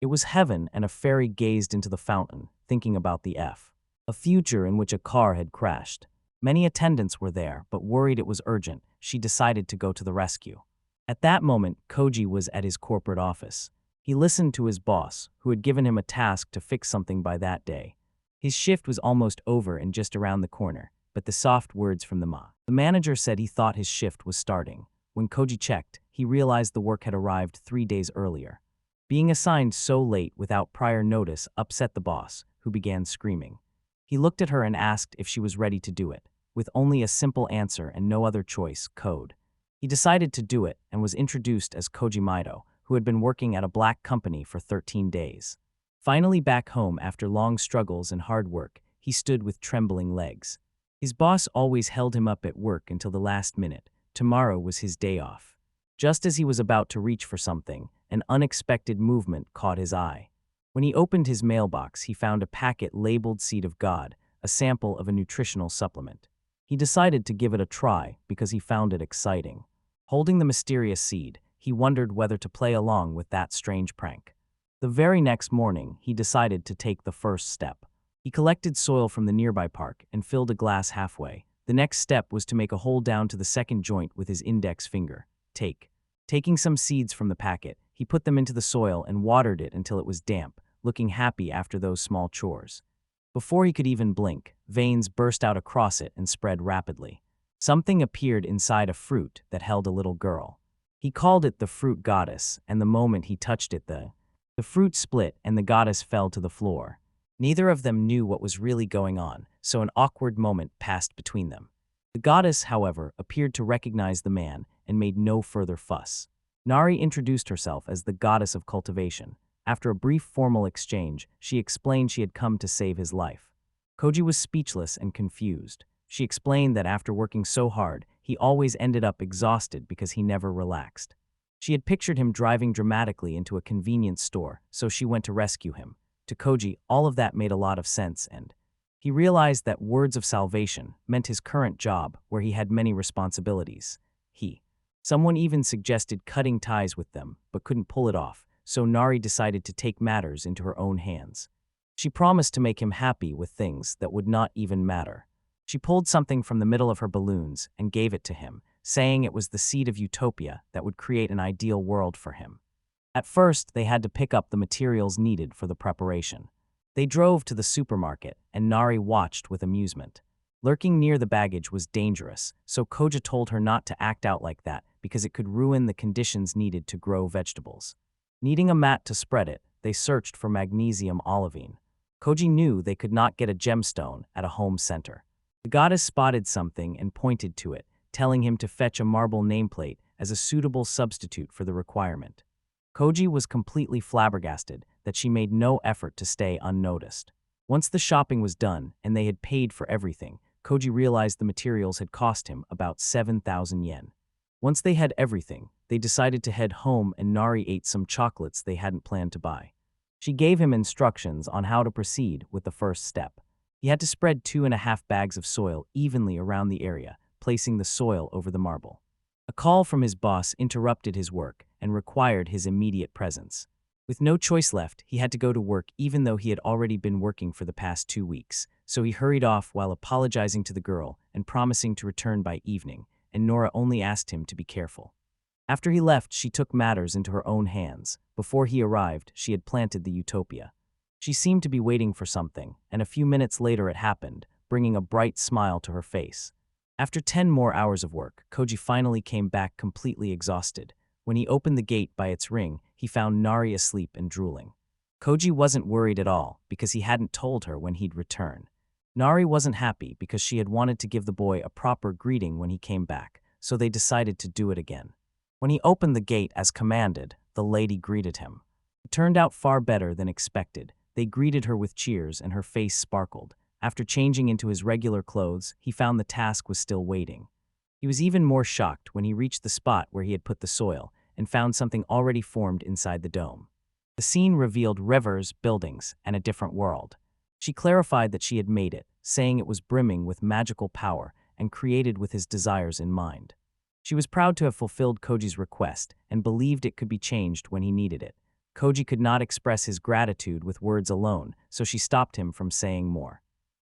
It was heaven, and a fairy gazed into the fountain, thinking about a future in which a car had crashed. Many attendants were there, but worried it was urgent, she decided to go to the rescue. At that moment, Koji was at his corporate office. He listened to his boss, who had given him a task to fix something by that day. His shift was almost over and just around the corner, but the soft words from the manager said he thought his shift was starting. When Koji checked, he realized the work had arrived 3 days earlier. Being assigned so late without prior notice upset the boss, who began screaming. He looked at her and asked if she was ready to do it. With only a simple answer and no other choice, code. He decided to do it and was introduced as Koji Maido, who had been working at a black company for 13 days. Finally back home after long struggles and hard work, he stood with trembling legs. His boss always held him up at work until the last minute. Tomorrow was his day off. Just as he was about to reach for something, an unexpected movement caught his eye. When he opened his mailbox, he found a packet labeled Seed of God, a sample of a nutritional supplement. He decided to give it a try because he found it exciting. Holding the mysterious seed, he wondered whether to play along with that strange prank. The very next morning, he decided to take the first step. He collected soil from the nearby park and filled a glass halfway. The next step was to make a hole down to the second joint with his index finger. Taking some seeds from the packet, he put them into the soil and watered it until it was damp, looking happy after those small chores. Before he could even blink, veins burst out across it and spread rapidly. Something appeared inside a fruit that held a little girl. He called it the fruit goddess, and the moment he touched it, the fruit split and the goddess fell to the floor. Neither of them knew what was really going on, so an awkward moment passed between them. The goddess, however, appeared to recognize the man and made no further fuss. Nari introduced herself as the goddess of cultivation. After a brief formal exchange, she explained she had come to save his life. Koji was speechless and confused. She explained that after working so hard, he always ended up exhausted because he never relaxed. She had pictured him driving dramatically into a convenience store, so she went to rescue him. To Koji, all of that made a lot of sense, and he realized that words of salvation meant his current job, where he had many responsibilities. Someone even suggested cutting ties with them, but couldn't pull it off, so Nari decided to take matters into her own hands. She promised to make him happy with things that would not even matter. She pulled something from the middle of her balloons and gave it to him, saying it was the seed of utopia that would create an ideal world for him. At first, they had to pick up the materials needed for the preparation. They drove to the supermarket, and Nari watched with amusement. Lurking near the baggage was dangerous, so Koja told her not to act out like that because it could ruin the conditions needed to grow vegetables. Needing a mat to spread it, they searched for magnesium olivine. Koji knew they could not get a gemstone at a home center. The goddess spotted something and pointed to it, telling him to fetch a marble nameplate as a suitable substitute for the requirement. Koji was completely flabbergasted that she made no effort to stay unnoticed. Once the shopping was done and they had paid for everything, Koji realized the materials had cost him about 7,000 yen. Once they had everything, they decided to head home, and Nari ate some chocolates they hadn't planned to buy. She gave him instructions on how to proceed with the first step. He had to spread 2.5 bags of soil evenly around the area, placing the soil over the marble. A call from his boss interrupted his work and required his immediate presence. With no choice left, he had to go to work even though he had already been working for the past 2 weeks, so he hurried off while apologizing to the girl and promising to return by evening, and Nora only asked him to be careful. After he left, she took matters into her own hands. Before he arrived, she had planted the utopia. She seemed to be waiting for something, and a few minutes later it happened, bringing a bright smile to her face. After 10 more hours of work, Koji finally came back completely exhausted. When he opened the gate by its ring, he found Nari asleep and drooling. Koji wasn't worried at all because he hadn't told her when he'd return. Nari wasn't happy because she had wanted to give the boy a proper greeting when he came back, so they decided to do it again. When he opened the gate as commanded, the lady greeted him. It turned out far better than expected. They greeted her with cheers and her face sparkled. After changing into his regular clothes, he found the task was still waiting. He was even more shocked when he reached the spot where he had put the soil and found something already formed inside the dome. The scene revealed rivers, buildings, and a different world. She clarified that she had made it, saying it was brimming with magical power and created with his desires in mind. She was proud to have fulfilled Koji's request and believed it could be changed when he needed it. Koji could not express his gratitude with words alone, so she stopped him from saying more.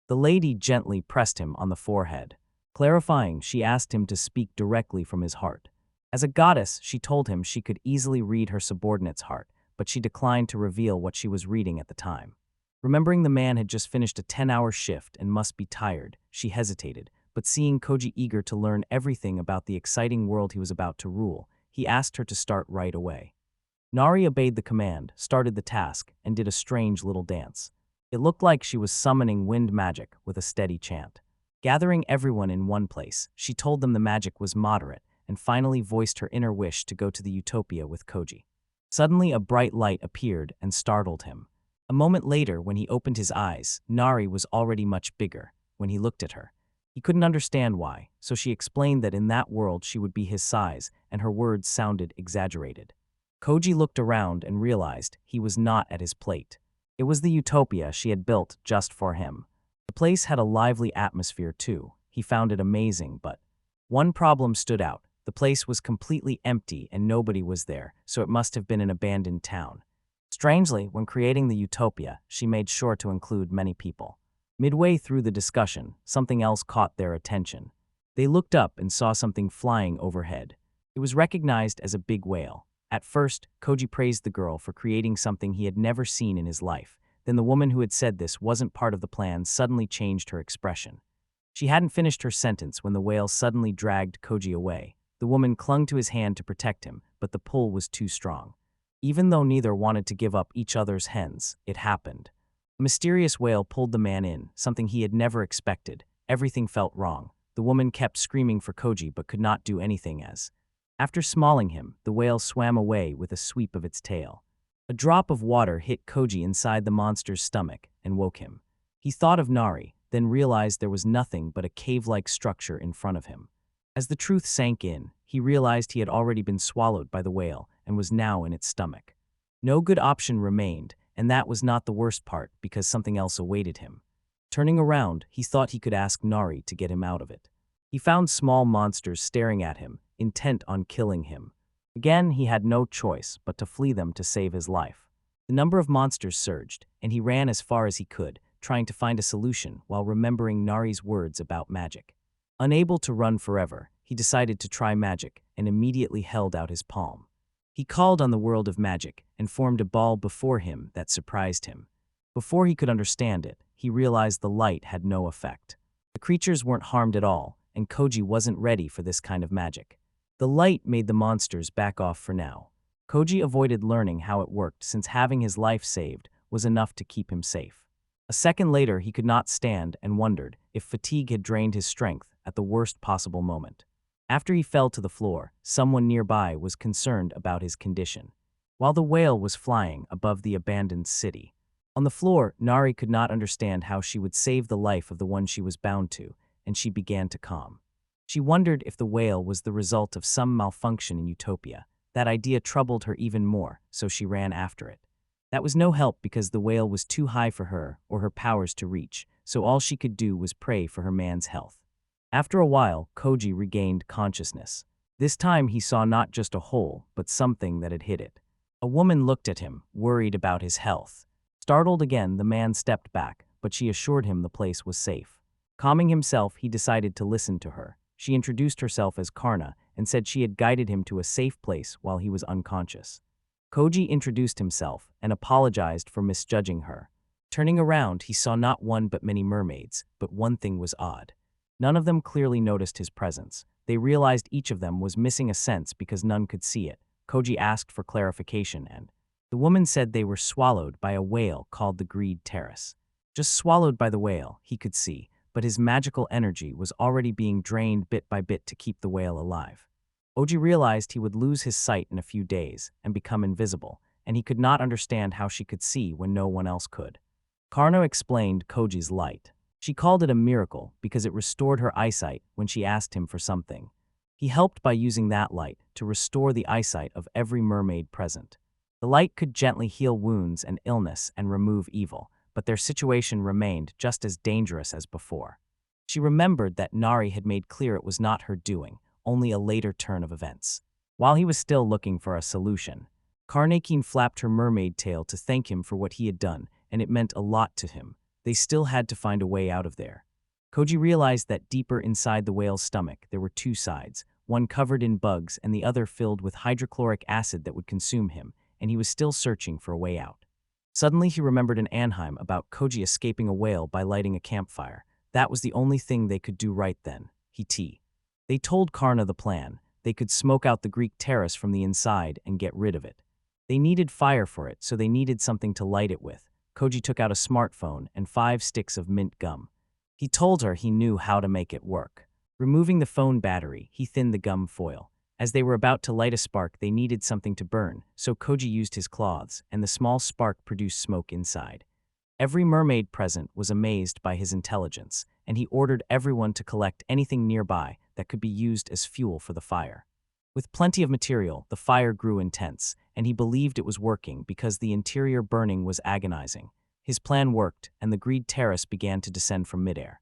The lady gently pressed him on the forehead. Clarifying, she asked him to speak directly from his heart. As a goddess, she told him she could easily read her subordinate's heart, but she declined to reveal what she was reading at the time. Remembering the man had just finished a 10-hour shift and must be tired, she hesitated, but seeing Koji eager to learn everything about the exciting world he was about to rule, he asked her to start right away. Nari obeyed the command, started the task, and did a strange little dance. It looked like she was summoning wind magic with a steady chant. Gathering everyone in one place, she told them the magic was moderate and finally voiced her inner wish to go to the utopia with Koji. Suddenly, a bright light appeared and startled him. A moment later, when he opened his eyes, Nari was already much bigger. When he looked at her, he couldn't understand why, so she explained that in that world she would be his size, and her words sounded exaggerated. Koji looked around and realized he was not at his plate. It was the utopia she had built just for him. The place had a lively atmosphere too. He found it amazing, but one problem stood out. The place was completely empty and nobody was there, so it must have been an abandoned town. Strangely, when creating the utopia, she made sure to include many people. Midway through the discussion, something else caught their attention. They looked up and saw something flying overhead. It was recognized as a big whale. At first, Koji praised the girl for creating something he had never seen in his life. Then the woman who had said this wasn't part of the plan suddenly changed her expression. She hadn't finished her sentence when the whale suddenly dragged Koji away. The woman clung to his hand to protect him, but the pull was too strong. Even though neither wanted to give up each other's hands, it happened. A mysterious whale pulled the man in, something he had never expected. Everything felt wrong. The woman kept screaming for Koji but could not do anything after smalling him, the whale swam away with a sweep of its tail. A drop of water hit Koji inside the monster's stomach and woke him. He thought of Nari, then realized there was nothing but a cave-like structure in front of him. As the truth sank in, he realized he had already been swallowed by the whale and was now in its stomach. No good option remained, and that was not the worst part because something else awaited him. Turning around, he thought he could ask Nari to get him out of it. He found small monsters staring at him, intent on killing him. Again, he had no choice but to flee them to save his life. The number of monsters surged, and he ran as far as he could, trying to find a solution while remembering Nari's words about magic. Unable to run forever, he decided to try magic and immediately held out his palm. He called on the world of magic and formed a ball before him that surprised him. Before he could understand it, he realized the light had no effect. The creatures weren't harmed at all, and Koji wasn't ready for this kind of magic. The light made the monsters back off for now. Koji avoided learning how it worked since having his life saved was enough to keep him safe. A second later, he could not stand and wondered if fatigue had drained his strength at the worst possible moment. After he fell to the floor, someone nearby was concerned about his condition. While the whale was flying above the abandoned city. On the floor, Nari could not understand how she would save the life of the one she was bound to, and she began to calm. She wondered if the whale was the result of some malfunction in Utopia. That idea troubled her even more, so she ran after it. That was no help because the whale was too high for her or her powers to reach, so all she could do was pray for her man's health. After a while, Koji regained consciousness. This time he saw not just a hole, but something that had hit it. A woman looked at him, worried about his health. Startled again, the man stepped back, but she assured him the place was safe. Calming himself, he decided to listen to her. She introduced herself as Karna and said she had guided him to a safe place while he was unconscious. Koji introduced himself and apologized for misjudging her. Turning around, he saw not one but many mermaids, but one thing was odd. None of them clearly noticed his presence. They realized each of them was missing a sense because none could see it. Koji asked for clarification and the woman said they were swallowed by a whale called the Greed Terrace. Just swallowed by the whale, he could see, but his magical energy was already being drained bit by bit to keep the whale alive. Oji realized he would lose his sight in a few days and become invisible, and he could not understand how she could see when no one else could. Karno explained Koji's light. She called it a miracle because it restored her eyesight when she asked him for something. He helped by using that light to restore the eyesight of every mermaid present. The light could gently heal wounds and illness and remove evil, but their situation remained just as dangerous as before. She remembered that Nari had made clear it was not her doing, only a later turn of events. While he was still looking for a solution, Carnakine flapped her mermaid tail to thank him for what he had done, and it meant a lot to him. They still had to find a way out of there. Koji realized that deeper inside the whale's stomach there were two sides, one covered in bugs and the other filled with hydrochloric acid that would consume him, and he was still searching for a way out. Suddenly he remembered an anheim about Koji escaping a whale by lighting a campfire. That was the only thing they could do right then. They told Karna the plan. They could smoke out the Greek terrace from the inside and get rid of it. They needed fire for it, so they needed something to light it with. Koji took out a smartphone and 5 sticks of mint gum. He told her he knew how to make it work. Removing the phone battery, he thinned the gum foil. As they were about to light a spark, they needed something to burn, so Koji used his cloths, and the small spark produced smoke inside. Every mermaid present was amazed by his intelligence, and he ordered everyone to collect anything nearby that could be used as fuel for the fire. With plenty of material, the fire grew intense, and he believed it was working because the interior burning was agonizing. His plan worked, and the Greek terrace began to descend from midair.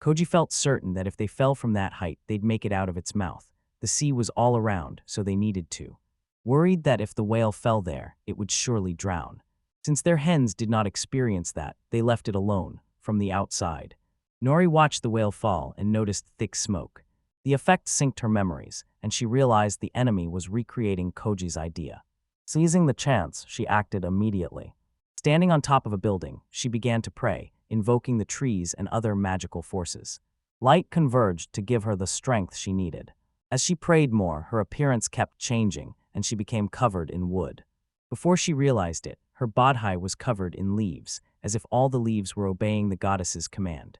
Koji felt certain that if they fell from that height, they'd make it out of its mouth. The sea was all around, so they needed to. Worried that if the whale fell there, it would surely drown. Since their hens did not experience that, they left it alone, from the outside. Nori watched the whale fall and noticed thick smoke. The effect synced her memories, and she realized the enemy was recreating Koji's idea. Seizing the chance, she acted immediately. Standing on top of a building, she began to pray, invoking the trees and other magical forces. Light converged to give her the strength she needed. As she prayed more, her appearance kept changing, and she became covered in wood. Before she realized it, her bodhi was covered in leaves, as if all the leaves were obeying the goddess's command.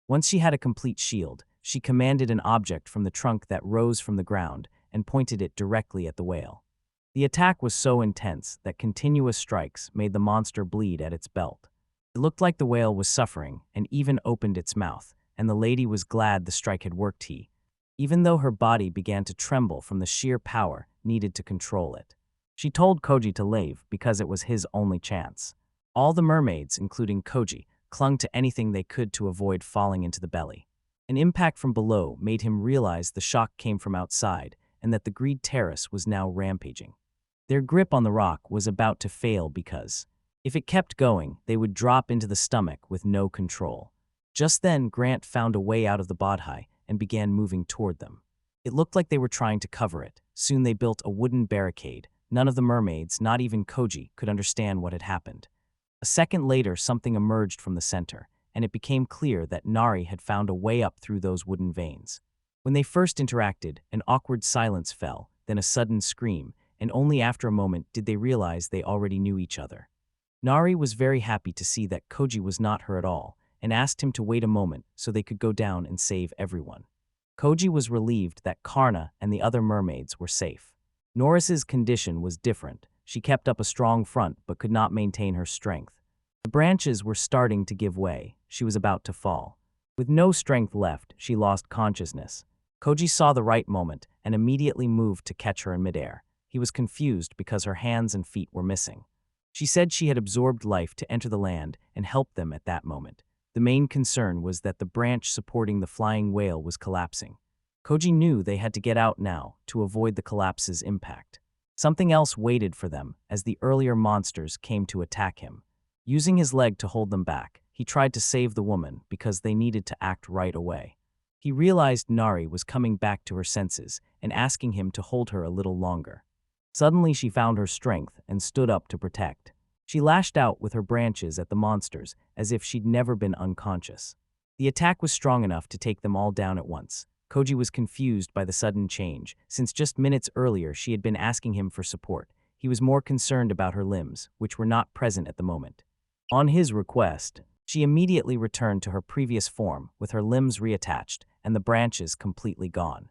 Once she had a complete shield, she commanded an object from the trunk that rose from the ground and pointed it directly at the whale. The attack was so intense that continuous strikes made the monster bleed at its belt. It looked like the whale was suffering and even opened its mouth, and the lady was glad the strike had worked. Even though her body began to tremble from the sheer power needed to control it. She told Koji to leave because it was his only chance. All the mermaids, including Koji, clung to anything they could to avoid falling into the belly. An impact from below made him realize the shock came from outside and that the Greed Terrace was now rampaging. Their grip on the rock was about to fail because, if it kept going, they would drop into the stomach with no control. Just then, Grant found a way out of the bodhi and began moving toward them. It looked like they were trying to cover it. Soon they built a wooden barricade. None of the mermaids, not even Koji, could understand what had happened. A second later, something emerged from the center, and it became clear that Nari had found a way up through those wooden veins. When they first interacted, an awkward silence fell, then a sudden scream, and only after a moment did they realize they already knew each other. Nari was very happy to see that Koji was not her at all, and asked him to wait a moment so they could go down and save everyone. Koji was relieved that Karna and the other mermaids were safe. Norris's condition was different. She kept up a strong front but could not maintain her strength. The branches were starting to give way. She was about to fall. With no strength left, she lost consciousness. Koji saw the right moment and immediately moved to catch her in midair. He was confused because her hands and feet were missing. She said she had absorbed life to enter the land and help them at that moment. The main concern was that the branch supporting the flying whale was collapsing. Koji knew they had to get out now to avoid the collapse's impact. Something else waited for them as the earlier monsters came to attack him. Using his leg to hold them back, he tried to save the woman because they needed to act right away. He realized Nari was coming back to her senses and asking him to hold her a little longer. Suddenly she found her strength and stood up to protect. She lashed out with her branches at the monsters as if she'd never been unconscious. The attack was strong enough to take them all down at once. Koji was confused by the sudden change, since just minutes earlier she had been asking him for support. He was more concerned about her limbs, which were not present at the moment. On his request, she immediately returned to her previous form with her limbs reattached and the branches completely gone.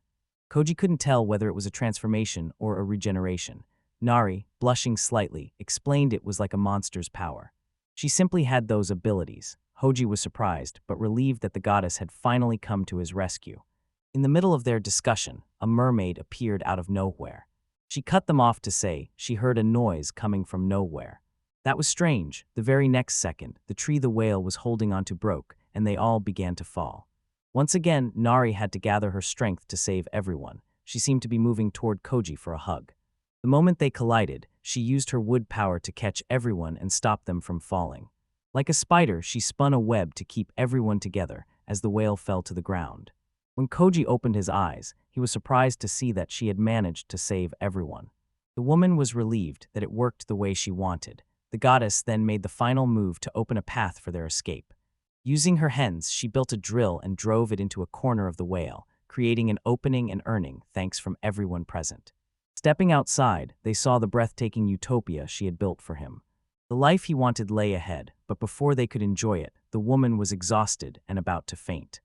Koji couldn't tell whether it was a transformation or a regeneration. Nari, blushing slightly, explained it was like a monster's power. She simply had those abilities. Hoji was surprised, but relieved that the goddess had finally come to his rescue. In the middle of their discussion, a mermaid appeared out of nowhere. She cut them off to say she heard a noise coming from nowhere. That was strange. The very next second, the tree the whale was holding onto broke, and they all began to fall. Once again, Nari had to gather her strength to save everyone. She seemed to be moving toward Koji for a hug. The moment they collided, she used her wood power to catch everyone and stop them from falling. Like a spider, she spun a web to keep everyone together as the whale fell to the ground. When Koji opened his eyes, he was surprised to see that she had managed to save everyone. The woman was relieved that it worked the way she wanted. The goddess then made the final move to open a path for their escape. Using her hens, she built a drill and drove it into a corner of the whale, creating an opening and earning thanks from everyone present. Stepping outside, they saw the breathtaking utopia she had built for him. The life he wanted lay ahead, but before they could enjoy it, the woman was exhausted and about to faint.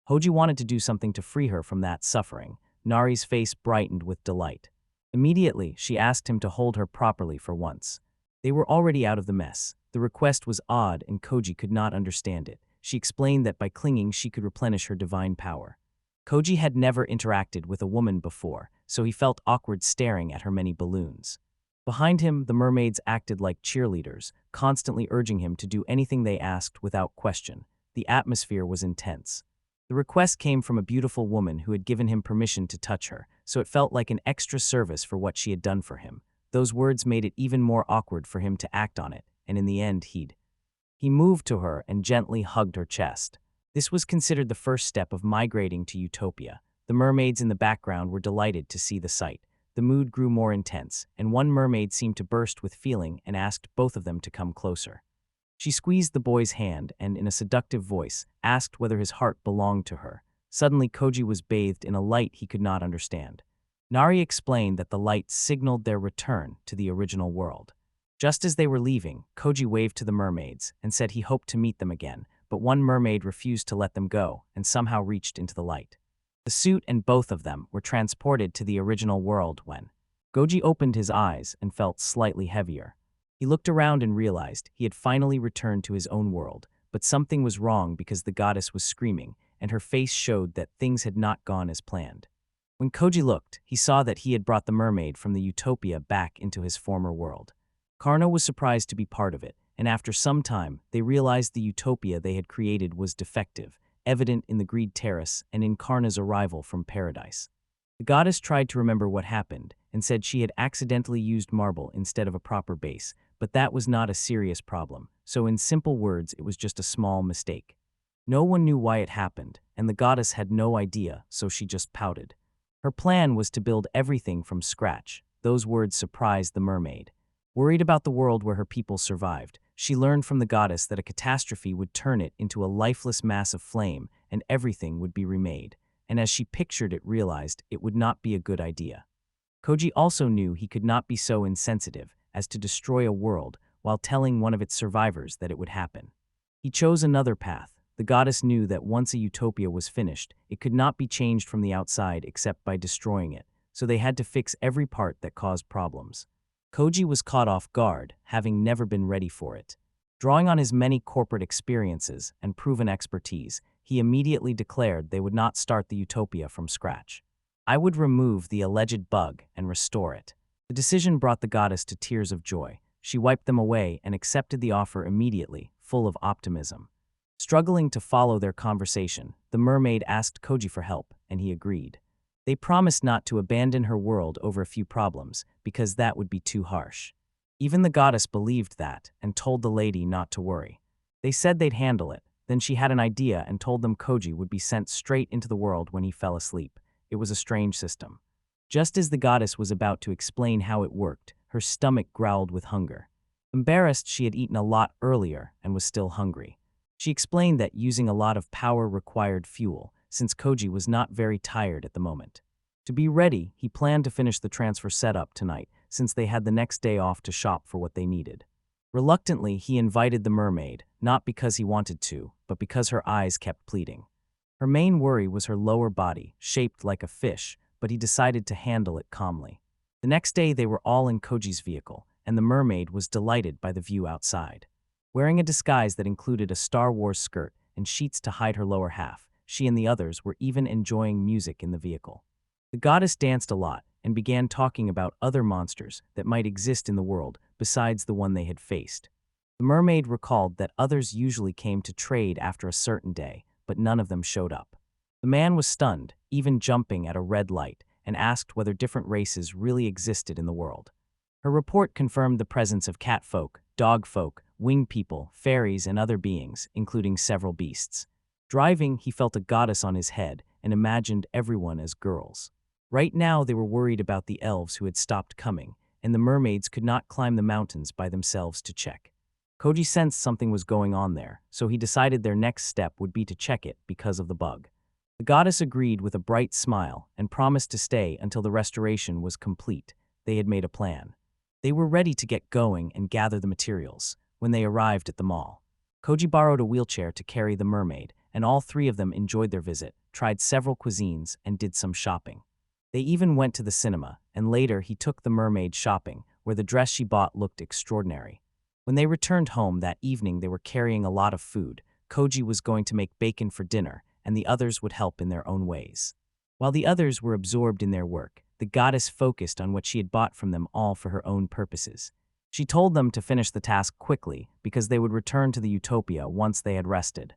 Hoji wanted to do something to free her from that suffering. Nari's face brightened with delight. Immediately, she asked him to hold her properly for once. They were already out of the mess. The request was odd and Koji could not understand it. She explained that by clinging she could replenish her divine power. Koji had never interacted with a woman before, so he felt awkward staring at her many balloons. Behind him, the mermaids acted like cheerleaders, constantly urging him to do anything they asked without question. The atmosphere was intense. The request came from a beautiful woman who had given him permission to touch her, so it felt like an extra service for what she had done for him. Those words made it even more awkward for him to act on it, and in the end he moved to her and gently hugged her chest. This was considered the first step of migrating to utopia. The mermaids in the background were delighted to see the sight. The mood grew more intense, and one mermaid seemed to burst with feeling and asked both of them to come closer. She squeezed the boy's hand and, in a seductive voice, asked whether his heart belonged to her. Suddenly, Koji was bathed in a light he could not understand. Nari explained that the light signaled their return to the original world. Just as they were leaving, Koji waved to the mermaids and said he hoped to meet them again, but one mermaid refused to let them go and somehow reached into the light. The suit and both of them were transported to the original world when Koji opened his eyes and felt slightly heavier. He looked around and realized he had finally returned to his own world, but something was wrong because the goddess was screaming, and her face showed that things had not gone as planned. When Koji looked, he saw that he had brought the mermaid from the utopia back into his former world. Karno was surprised to be part of it, and after some time, they realized the utopia they had created was defective, evident in the greed terrace and in Karna's arrival from paradise. The goddess tried to remember what happened and said she had accidentally used marble instead of a proper base, but that was not a serious problem, so in simple words, it was just a small mistake. No one knew why it happened, and the goddess had no idea, so she just pouted. Her plan was to build everything from scratch. Those words surprised the mermaid. Worried about the world where her people survived, she learned from the goddess that a catastrophe would turn it into a lifeless mass of flame and everything would be remade, and as she pictured it realized it would not be a good idea. Koji also knew he could not be so insensitive as to destroy a world while telling one of its survivors that it would happen. He chose another path. The goddess knew that once a utopia was finished, it could not be changed from the outside except by destroying it, so they had to fix every part that caused problems. Koji was caught off guard, having never been ready for it. Drawing on his many corporate experiences and proven expertise, he immediately declared they would not start the utopia from scratch. I would remove the alleged bug and restore it. The decision brought the goddess to tears of joy. She wiped them away and accepted the offer immediately, full of optimism. Struggling to follow their conversation, the mermaid asked Koji for help, and he agreed. They promised not to abandon her world over a few problems, because that would be too harsh. Even the goddess believed that, and told the lady not to worry. They said they'd handle it. Then she had an idea and told them Koji would be sent straight into the world when he fell asleep. It was a strange system. Just as the goddess was about to explain how it worked, her stomach growled with hunger. Embarrassed, she had eaten a lot earlier and was still hungry. She explained that using a lot of power required fuel, since Koji was not very tired at the moment. To be ready, he planned to finish the transfer setup tonight, since they had the next day off to shop for what they needed. Reluctantly, he invited the mermaid, not because he wanted to, but because her eyes kept pleading. Her main worry was her lower body, shaped like a fish, but he decided to handle it calmly. The next day they were all in Koji's vehicle, and the mermaid was delighted by the view outside. Wearing a disguise that included a Star Wars skirt and sheets to hide her lower half, she and the others were even enjoying music in the vehicle. The goddess danced a lot and began talking about other monsters that might exist in the world besides the one they had faced. The mermaid recalled that others usually came to trade after a certain day, but none of them showed up. The man was stunned, even jumping at a red light, and asked whether different races really existed in the world. Her report confirmed the presence of cat folk, dog folk, winged people, fairies, and other beings, including several beasts. Driving, he felt a goddess on his head and imagined everyone as girls. Right now, they were worried about the elves who had stopped coming, and the mermaids could not climb the mountains by themselves to check. Koji sensed something was going on there, so he decided their next step would be to check it because of the bug. The goddess agreed with a bright smile and promised to stay until the restoration was complete. They had made a plan. They were ready to get going and gather the materials. When they arrived at the mall, Koji borrowed a wheelchair to carry the mermaid, and all three of them enjoyed their visit, tried several cuisines, and did some shopping. They even went to the cinema, and later he took the mermaid shopping, where the dress she bought looked extraordinary. When they returned home that evening, they were carrying a lot of food. Koji was going to make bacon for dinner, and the others would help in their own ways. While the others were absorbed in their work, the goddess focused on what she had bought from them all for her own purposes. She told them to finish the task quickly because they would return to the utopia once they had rested.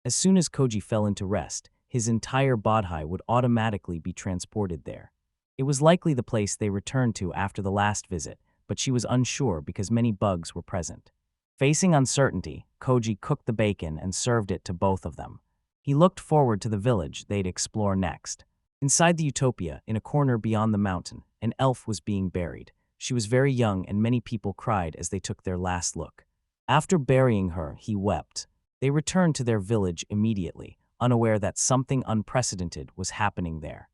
As soon as Koji fell into rest, his entire body would automatically be transported there. It was likely the place they returned to after the last visit, but she was unsure because many bugs were present. Facing uncertainty, Koji cooked the bacon and served it to both of them. He looked forward to the village they'd explore next. Inside the utopia, in a corner beyond the mountain, an elf was being buried. She was very young and many people cried as they took their last look. After burying her, he wept. They returned to their village immediately, unaware that something unprecedented was happening there.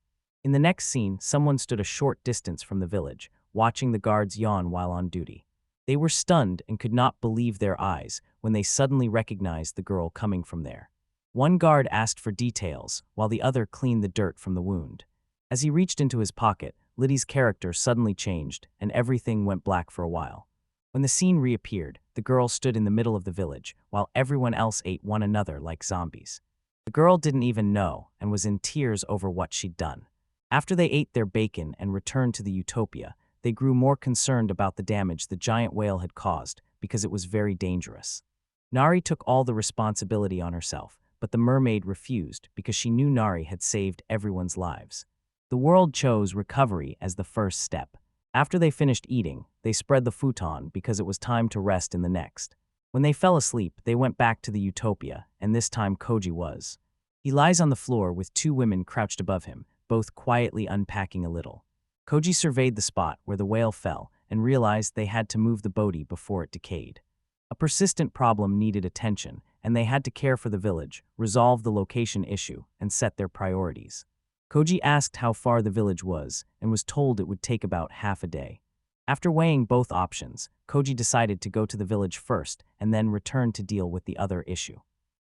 In the next scene, someone stood a short distance from the village, watching the guards yawn while on duty. They were stunned and could not believe their eyes when they suddenly recognized the girl coming from there. One guard asked for details, while the other cleaned the dirt from the wound. As he reached into his pocket, Liddy's character suddenly changed, and everything went black for a while. When the scene reappeared, the girl stood in the middle of the village, while everyone else ate one another like zombies. The girl didn't even know, and was in tears over what she'd done. After they ate their bacon and returned to the utopia, they grew more concerned about the damage the giant whale had caused, because it was very dangerous. Nari took all the responsibility on herself, but the mermaid refused because she knew Nari had saved everyone's lives. The world chose recovery as the first step. After they finished eating, they spread the futon because it was time to rest in the next. When they fell asleep, they went back to the utopia, and this time Koji was. He lies on the floor with two women crouched above him, both quietly unpacking a little. Koji surveyed the spot where the whale fell and realized they had to move the body before it decayed. A persistent problem needed attention, and they had to care for the village, resolve the location issue, and set their priorities. Koji asked how far the village was and was told it would take about half a day. After weighing both options, Koji decided to go to the village first and then return to deal with the other issue.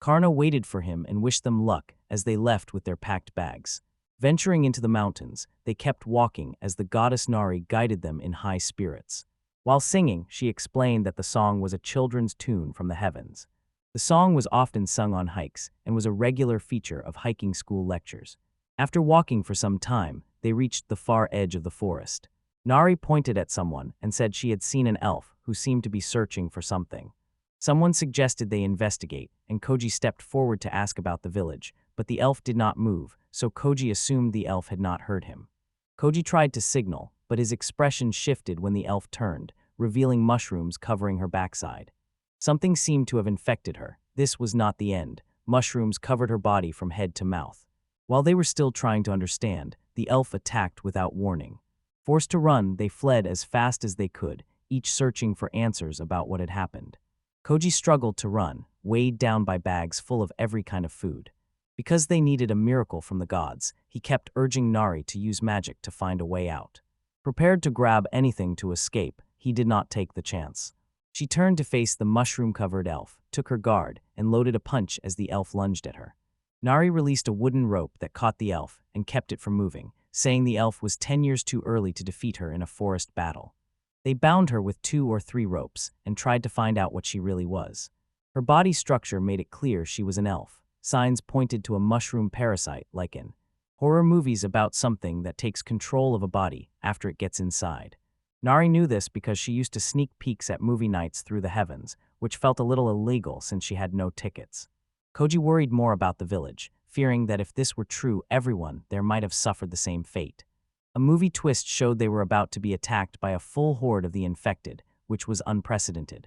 Karna waited for him and wished them luck as they left with their packed bags. Venturing into the mountains, they kept walking as the goddess Nari guided them in high spirits. While singing, she explained that the song was a children's tune from the heavens. The song was often sung on hikes and was a regular feature of hiking school lectures. After walking for some time, they reached the far edge of the forest. Nari pointed at someone and said she had seen an elf who seemed to be searching for something. Someone suggested they investigate, and Koji stepped forward to ask about the village, but the elf did not move, so Koji assumed the elf had not heard him. Koji tried to signal, but his expression shifted when the elf turned, revealing mushrooms covering her backside. Something seemed to have infected her. This was not the end. Mushrooms covered her body from head to mouth. While they were still trying to understand, the elf attacked without warning. Forced to run, they fled as fast as they could, each searching for answers about what had happened. Koji struggled to run, weighed down by bags full of every kind of food. Because they needed a miracle from the gods, he kept urging Nari to use magic to find a way out. Prepared to grab anything to escape, he did not take the chance. She turned to face the mushroom-covered elf, took her guard, and loaded a punch as the elf lunged at her. Nari released a wooden rope that caught the elf and kept it from moving, saying the elf was 10 years too early to defeat her in a forest battle. They bound her with 2 or 3 ropes and tried to find out what she really was. Her body structure made it clear she was an elf. Signs pointed to a mushroom parasite like in horror movies about something that takes control of a body after it gets inside. Nari knew this because she used to sneak peeks at movie nights through the heavens, which felt a little illegal since she had no tickets. Koji worried more about the village, fearing that if this were true, everyone there might have suffered the same fate. A movie twist showed they were about to be attacked by a full horde of the infected, which was unprecedented.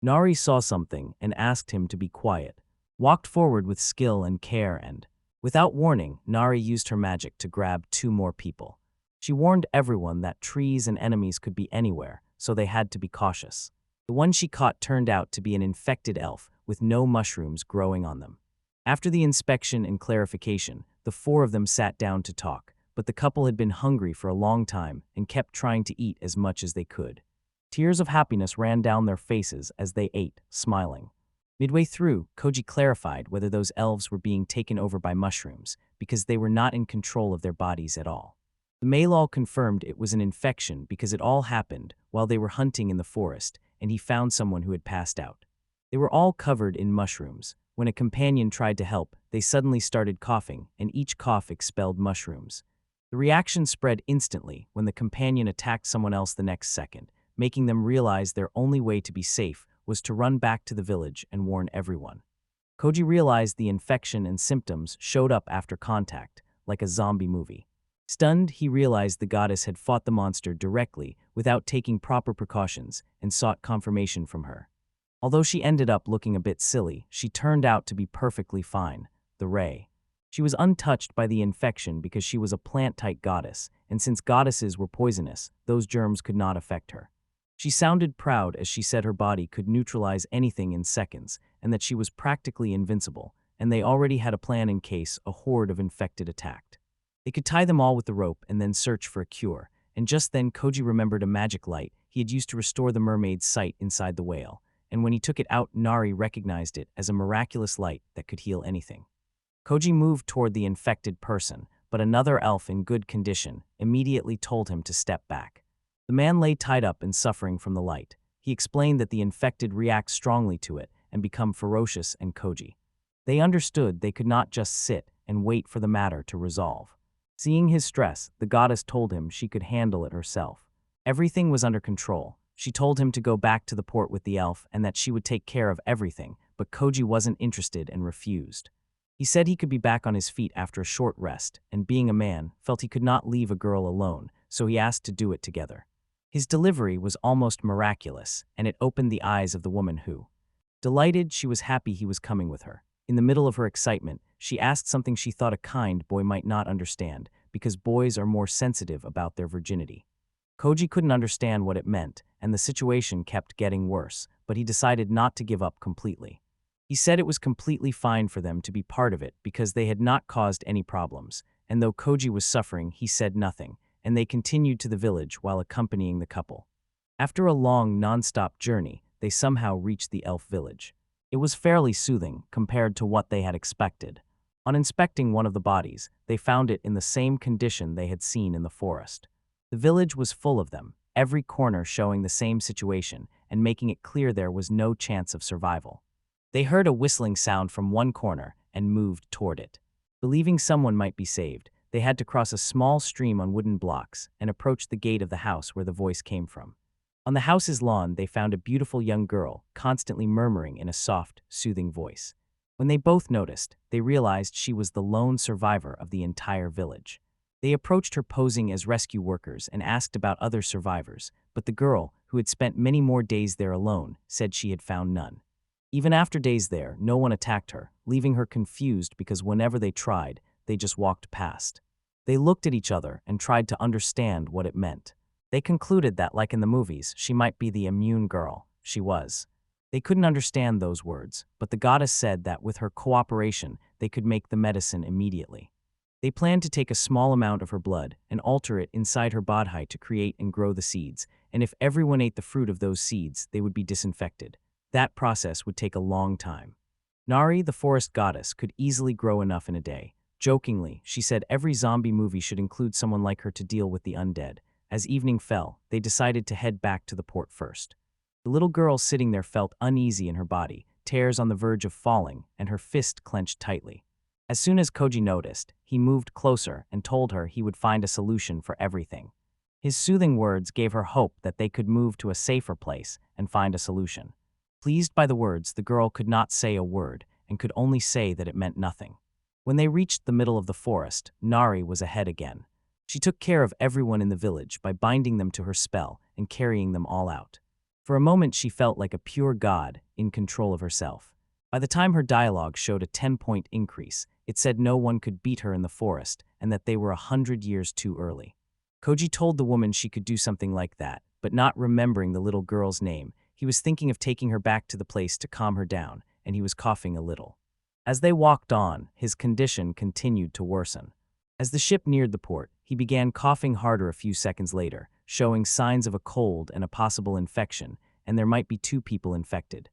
Nari saw something and asked him to be quiet, walked forward with skill and care and, without warning, Nari used her magic to grab 2 more people. She warned everyone that trees and enemies could be anywhere, so they had to be cautious. The one she caught turned out to be an infected elf with no mushrooms growing on them. After the inspection and clarification, the 4 of them sat down to talk, but the couple had been hungry for a long time and kept trying to eat as much as they could. Tears of happiness ran down their faces as they ate, smiling. Midway through, Koji clarified whether those elves were being taken over by mushrooms, because they were not in control of their bodies at all. The Malal confirmed it was an infection because it all happened while they were hunting in the forest, and he found someone who had passed out. They were all covered in mushrooms. When a companion tried to help, they suddenly started coughing, and each cough expelled mushrooms. The reaction spread instantly when the companion attacked someone else the next second, making them realize their only way to be safe was to run back to the village and warn everyone. Koji realized the infection and symptoms showed up after contact, like a zombie movie. Stunned, he realized the goddess had fought the monster directly without taking proper precautions and sought confirmation from her. Although she ended up looking a bit silly, she turned out to be perfectly fine, the Ray. She was untouched by the infection because she was a plant-type goddess, and since goddesses were poisonous, those germs could not affect her. She sounded proud as she said her body could neutralize anything in seconds, and that she was practically invincible, and they already had a plan in case a horde of infected attacked. They could tie them all with the rope and then search for a cure, and just then Koji remembered a magic light he had used to restore the mermaid's sight inside the whale, and when he took it out, Nari recognized it as a miraculous light that could heal anything. Koji moved toward the infected person, but another elf in good condition immediately told him to step back. The man lay tied up and suffering from the light. He explained that the infected react strongly to it and become ferocious, and Koji. They understood they could not just sit and wait for the matter to resolve. Seeing his stress, the goddess told him she could handle it herself. Everything was under control. She told him to go back to the port with the elf and that she would take care of everything, but Koji wasn't interested and refused. He said he could be back on his feet after a short rest, and being a man, felt he could not leave a girl alone, so he asked to do it together. His delivery was almost miraculous, and it opened the eyes of the woman who. Delighted, she was happy he was coming with her. In the middle of her excitement, she asked something she thought a kind boy might not understand, because boys are more sensitive about their virginity. Koji couldn't understand what it meant, and the situation kept getting worse, but he decided not to give up completely. He said it was completely fine for them to be part of it because they had not caused any problems, and though Koji was suffering, he said nothing, and they continued to the village while accompanying the couple. After a long, non-stop journey, they somehow reached the elf village. It was fairly soothing compared to what they had expected. On inspecting one of the bodies, they found it in the same condition they had seen in the forest. The village was full of them, every corner showing the same situation and making it clear there was no chance of survival. They heard a whistling sound from one corner and moved toward it. Believing someone might be saved, they had to cross a small stream on wooden blocks and approach the gate of the house where the voice came from. On the house's lawn, they found a beautiful young girl constantly murmuring in a soft, soothing voice. When they both noticed, they realized she was the lone survivor of the entire village. They approached her posing as rescue workers and asked about other survivors, but the girl, who had spent many more days there alone, said she had found none. Even after days there, no one attacked her, leaving her confused because whenever they tried, they just walked past. They looked at each other and tried to understand what it meant. They concluded that, like in the movies, she might be the immune girl. She was. They couldn't understand those words, but the goddess said that with her cooperation, they could make the medicine immediately. They planned to take a small amount of her blood and alter it inside her body to create and grow the seeds, and if everyone ate the fruit of those seeds, they would be disinfected. That process would take a long time. Nari, the forest goddess, could easily grow enough in a day. Jokingly, she said every zombie movie should include someone like her to deal with the undead. As evening fell, they decided to head back to the port first. The little girl sitting there felt uneasy in her body, tears on the verge of falling, and her fist clenched tightly. As soon as Koji noticed, he moved closer and told her he would find a solution for everything. His soothing words gave her hope that they could move to a safer place and find a solution. Pleased by the words, the girl could not say a word and could only say that it meant nothing. When they reached the middle of the forest, Nari was ahead again. She took care of everyone in the village by binding them to her spell and carrying them all out. For a moment she felt like a pure god in control of herself. By the time her dialogue showed a 10-point increase, it said no one could beat her in the forest and that they were 100 years too early. Koji told the woman she could do something like that, but not remembering the little girl's name, he was thinking of taking her back to the place to calm her down, and he was coughing a little. As they walked on, his condition continued to worsen. As the ship neared the port, he began coughing harder a few seconds later, showing signs of a cold and a possible infection, and there might be 2 people infected.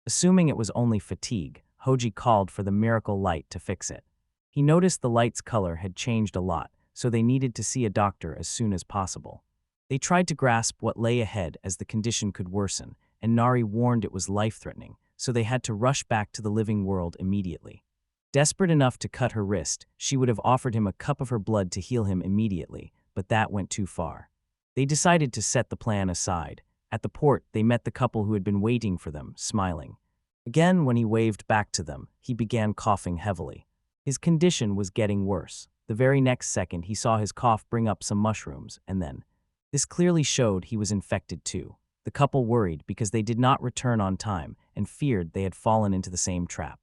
Assuming it was only fatigue, Hoji called for the miracle light to fix it. He noticed the light's color had changed a lot, so they needed to see a doctor as soon as possible. They tried to grasp what lay ahead as the condition could worsen, and Nari warned it was life-threatening, so they had to rush back to the living world immediately. Desperate enough to cut her wrist, she would have offered him a cup of her blood to heal him immediately, but that went too far. They decided to set the plan aside. At the port, they met the couple who had been waiting for them, smiling. Again, when he waved back to them, he began coughing heavily. His condition was getting worse. The very next second, he saw his cough bring up some mushrooms, and then. This clearly showed he was infected too. The couple worried because they did not return on time and feared they had fallen into the same trap.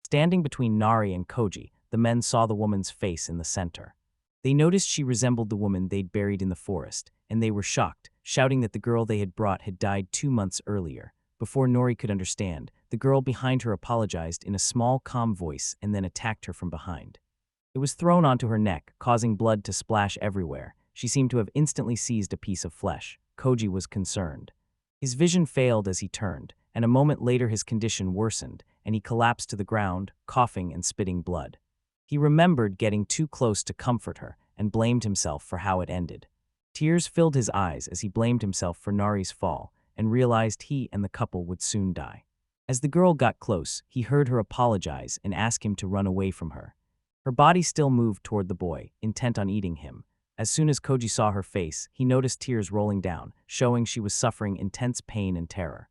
Standing between Nari and Koji, the men saw the woman's face in the center. They noticed she resembled the woman they'd buried in the forest, and they were shocked, shouting that the girl they had brought had died 2 months earlier. Before Nori could understand, the girl behind her apologized in a small, calm voice and then attacked her from behind. It was thrown onto her neck, causing blood to splash everywhere. She seemed to have instantly seized a piece of flesh. Koji was concerned. His vision failed as he turned, and a moment later his condition worsened, and he collapsed to the ground, coughing and spitting blood. He remembered getting too close to comfort her and blamed himself for how it ended. Tears filled his eyes as he blamed himself for Nari's fall and realized he and the couple would soon die. As the girl got close, he heard her apologize and ask him to run away from her. Her body still moved toward the boy, intent on eating him. As soon as Koji saw her face, he noticed tears rolling down, showing she was suffering intense pain and terror.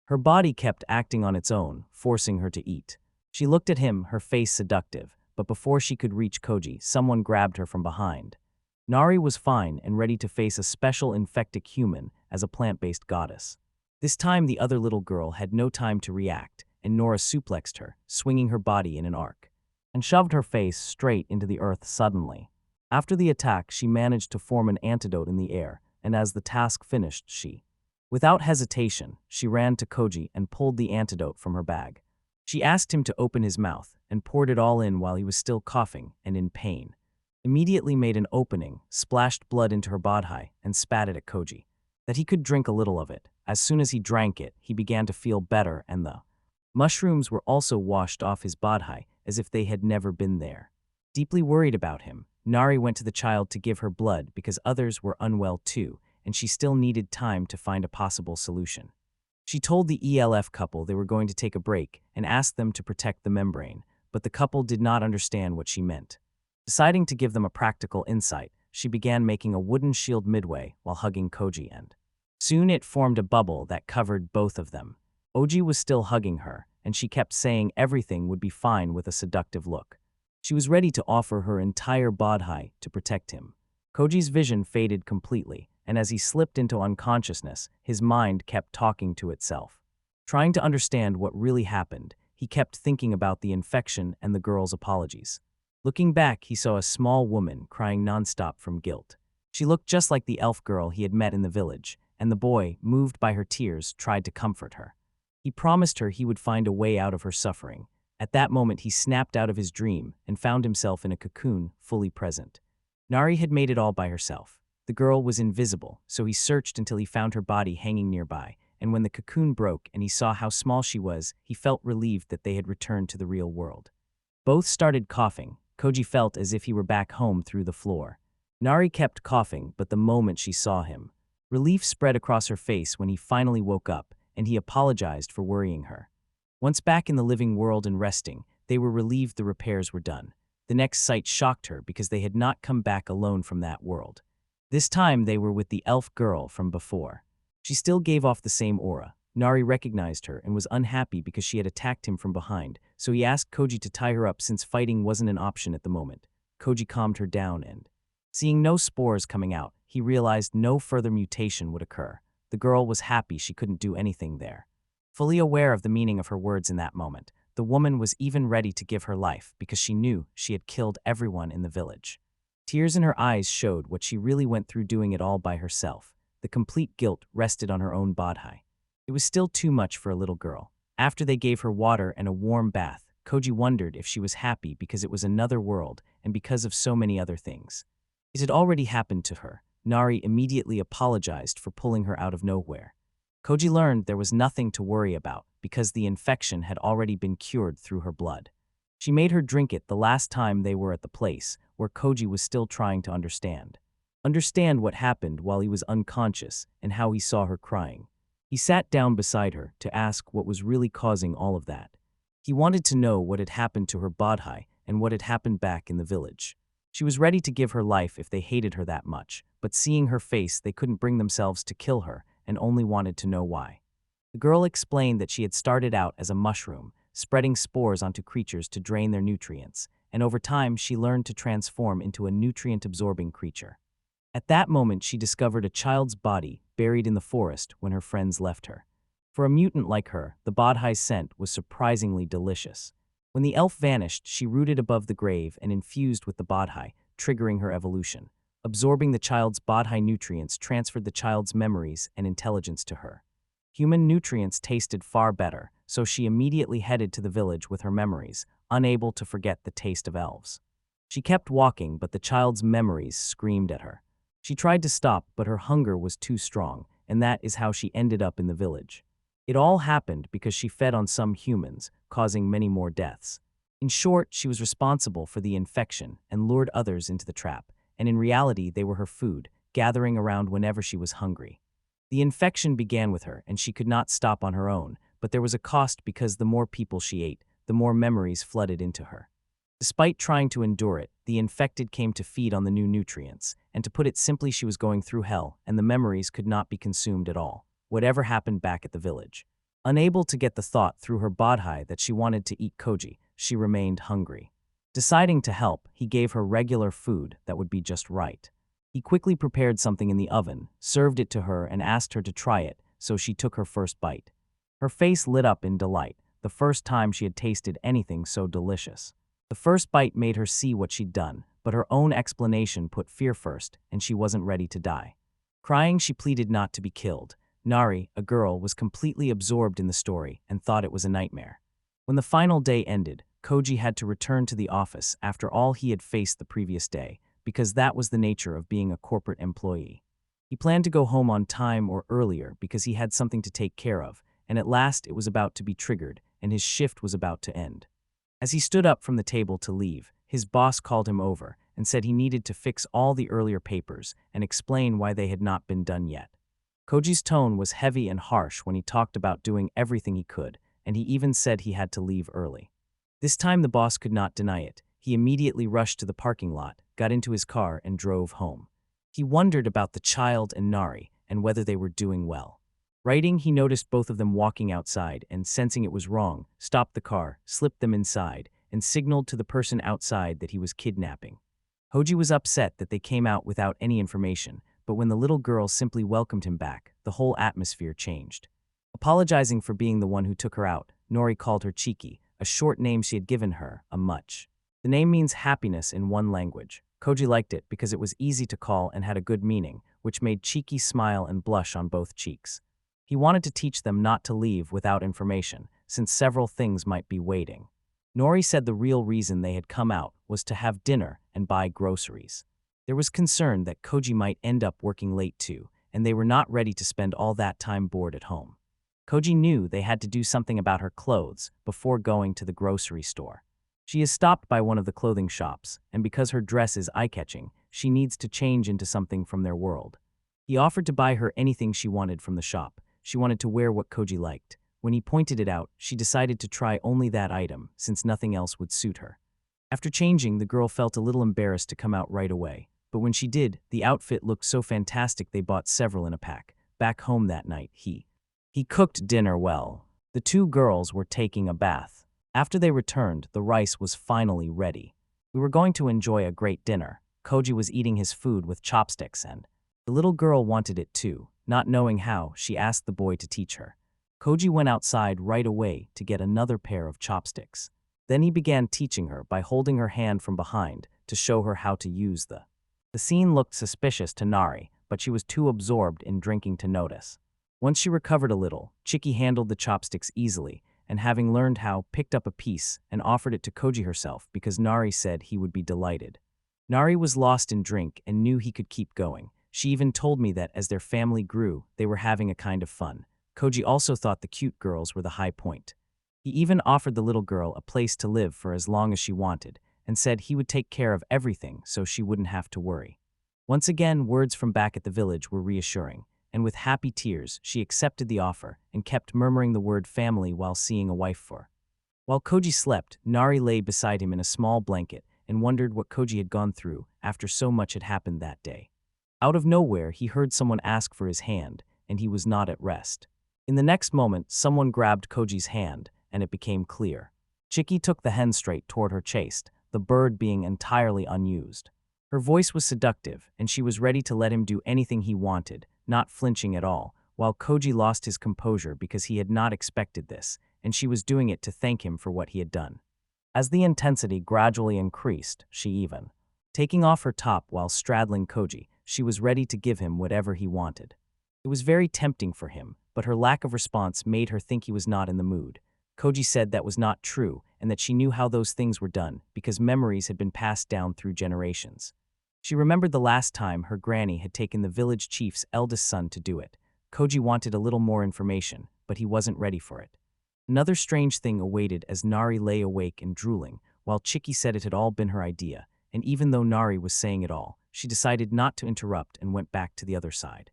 Her body kept acting on its own, forcing her to eat. She looked at him, her face seductive, but before she could reach Koji, someone grabbed her from behind. Nari was fine and ready to face a special infected human as a plant-based goddess. This time the other little girl had no time to react, and Nora suplexed her, swinging her body in an arc, and shoved her face straight into the earth suddenly. After the attack, she managed to form an antidote in the air, and as the task finished, without hesitation, she ran to Koji and pulled the antidote from her bag. She asked him to open his mouth and poured it all in while he was still coughing and in pain. Immediately made an opening, splashed blood into her bodhi, and spat it at Koji. That he could drink a little of it. As soon as he drank it, he began to feel better, and the mushrooms were also washed off his bodhi as if they had never been there. Deeply worried about him, Nari went to the child to give her blood because others were unwell too, and she still needed time to find a possible solution. She told the ELF couple they were going to take a break and asked them to protect the membrane, but the couple did not understand what she meant. Deciding to give them a practical insight, she began making a wooden shield midway while hugging Koji, and soon it formed a bubble that covered both of them. Oji was still hugging her, and she kept saying everything would be fine with a seductive look. She was ready to offer her entire bodhi to protect him. Koji's vision faded completely, and as he slipped into unconsciousness, his mind kept talking to itself. Trying to understand what really happened, he kept thinking about the infection and the girl's apologies. Looking back, he saw a small woman crying nonstop from guilt. She looked just like the elf girl he had met in the village, and the boy, moved by her tears, tried to comfort her. He promised her he would find a way out of her suffering. At that moment, he snapped out of his dream and found himself in a cocoon, fully present. Nari had made it all by herself. The girl was invisible, so he searched until he found her body hanging nearby, and when the cocoon broke and he saw how small she was, he felt relieved that they had returned to the real world. Both started coughing. Koji felt as if he were back home through the floor. Nari kept coughing, but the moment she saw him, relief spread across her face when he finally woke up, and he apologized for worrying her. Once back in the living world and resting, they were relieved the repairs were done. The next sight shocked her because they had not come back alone from that world. This time they were with the elf girl from before. She still gave off the same aura. Nari recognized her and was unhappy because she had attacked him from behind, so he asked Koji to tie her up since fighting wasn't an option at the moment. Koji calmed her down and Seeing no spores coming out, he realized no further mutation would occur. The girl was happy she couldn't do anything there. Fully aware of the meaning of her words in that moment, the woman was even ready to give her life because she knew she had killed everyone in the village. Tears in her eyes showed what she really went through doing it all by herself. The complete guilt rested on her own body. It was still too much for a little girl. After they gave her water and a warm bath, Koji wondered if she was happy because it was another world and because of so many other things. It had already happened to her. Nari immediately apologized for pulling her out of nowhere. Koji learned there was nothing to worry about because the infection had already been cured through her blood. She made her drink it the last time they were at the place where Koji was still trying to understand what happened while he was unconscious and how he saw her crying. He sat down beside her to ask what was really causing all of that. He wanted to know what had happened to her body and what had happened back in the village. She was ready to give her life if they hated her that much, but seeing her face, they couldn't bring themselves to kill her and only wanted to know why. The girl explained that she had started out as a mushroom, spreading spores onto creatures to drain their nutrients, and over time she learned to transform into a nutrient-absorbing creature. At that moment, she discovered a child's body buried in the forest when her friends left her. For a mutant like her, the bodhi's scent was surprisingly delicious. When the elf vanished, she rooted above the grave and infused with the bodhi, triggering her evolution. Absorbing the child's bodhi nutrients transferred the child's memories and intelligence to her. Human nutrients tasted far better, so she immediately headed to the village with her memories, unable to forget the taste of elves. She kept walking, but the child's memories screamed at her. She tried to stop, but her hunger was too strong, and that is how she ended up in the village. It all happened because she fed on some humans, causing many more deaths. In short, she was responsible for the infection and lured others into the trap, and in reality they were her food, gathering around whenever she was hungry. The infection began with her, and she could not stop on her own, but there was a cost because the more people she ate, the more memories flooded into her. Despite trying to endure it, the infected came to feed on the new nutrients, and to put it simply, she was going through hell, and the memories could not be consumed at all, whatever happened back at the village. Unable to get the thought through her bodhi that she wanted to eat Koji, she remained hungry. Deciding to help, he gave her regular food that would be just right. He quickly prepared something in the oven, served it to her, and asked her to try it, so she took her first bite. Her face lit up in delight, the first time she had tasted anything so delicious. The first bite made her see what she'd done, but her own explanation put fear first, and she wasn't ready to die. Crying, she pleaded not to be killed. Nari, a girl, was completely absorbed in the story and thought it was a nightmare. When the final day ended, Koji had to return to the office after all he had faced the previous day, because that was the nature of being a corporate employee. He planned to go home on time or earlier because he had something to take care of, and at last it was about to be triggered, and his shift was about to end. As he stood up from the table to leave, his boss called him over and said he needed to fix all the earlier papers and explain why they had not been done yet. Koji's tone was heavy and harsh when he talked about doing everything he could, and he even said he had to leave early. This time the boss could not deny it. He immediately rushed to the parking lot, got into his car, and drove home. He wondered about the child and Nari and whether they were doing well. Writing, he noticed both of them walking outside and, sensing it was wrong, stopped the car, slipped them inside, and signaled to the person outside that he was kidnapping. Koji was upset that they came out without any information, but when the little girl simply welcomed him back, the whole atmosphere changed. Apologizing for being the one who took her out, Nori called her Chiki, a short name she had given her, a much. The name means happiness in one language. Koji liked it because it was easy to call and had a good meaning, which made Chiki smile and blush on both cheeks. He wanted to teach them not to leave without information, since several things might be waiting. Nori said the real reason they had come out was to have dinner and buy groceries. There was concern that Koji might end up working late too, and they were not ready to spend all that time bored at home. Koji knew they had to do something about her clothes before going to the grocery store. She is stopped by one of the clothing shops, and because her dress is eye-catching, she needs to change into something from their world. He offered to buy her anything she wanted from the shop. She wanted to wear what Koji liked. When he pointed it out, she decided to try only that item, since nothing else would suit her. After changing, the girl felt a little embarrassed to come out right away, but when she did, the outfit looked so fantastic they bought several in a pack. Back home that night, he cooked dinner well. The two girls were taking a bath. After they returned, the rice was finally ready. We were going to enjoy a great dinner. Koji was eating his food with chopsticks and the little girl wanted it too. Not knowing how, she asked the boy to teach her. Koji went outside right away to get another pair of chopsticks. Then he began teaching her by holding her hand from behind to show her how to use the. The scene looked suspicious to Nari, but she was too absorbed in drinking to notice. Once she recovered a little, Chiki handled the chopsticks easily, and having learned how, picked up a piece and offered it to Koji herself because Nari said he would be delighted. Nari was lost in drink and knew he could keep going. She even told me that as their family grew, they were having a kind of fun. Koji also thought the cute girls were the high point. He even offered the little girl a place to live for as long as she wanted, and said he would take care of everything so she wouldn't have to worry. Once again, words from back at the village were reassuring, and with happy tears, she accepted the offer and kept murmuring the word family while seeing a wife for. While Koji slept, Nari lay beside him in a small blanket and wondered what Koji had gone through after so much had happened that day. Out of nowhere, he heard someone ask for his hand, and he was not at rest. In the next moment, someone grabbed Koji's hand, and it became clear. Chiki took the hen straight toward her chest, the bird being entirely unused. Her voice was seductive, and she was ready to let him do anything he wanted, not flinching at all, while Koji lost his composure because he had not expected this, and she was doing it to thank him for what he had done. As the intensity gradually increased, she even, taking off her top while straddling Koji, she was ready to give him whatever he wanted. It was very tempting for him, but her lack of response made her think he was not in the mood. Koji said that was not true and that she knew how those things were done because memories had been passed down through generations. She remembered the last time her granny had taken the village chief's eldest son to do it. Koji wanted a little more information, but he wasn't ready for it. Another strange thing awaited as Nari lay awake and drooling, while Chiki said it had all been her idea, and even though Nari was saying it all, she decided not to interrupt and went back to the other side.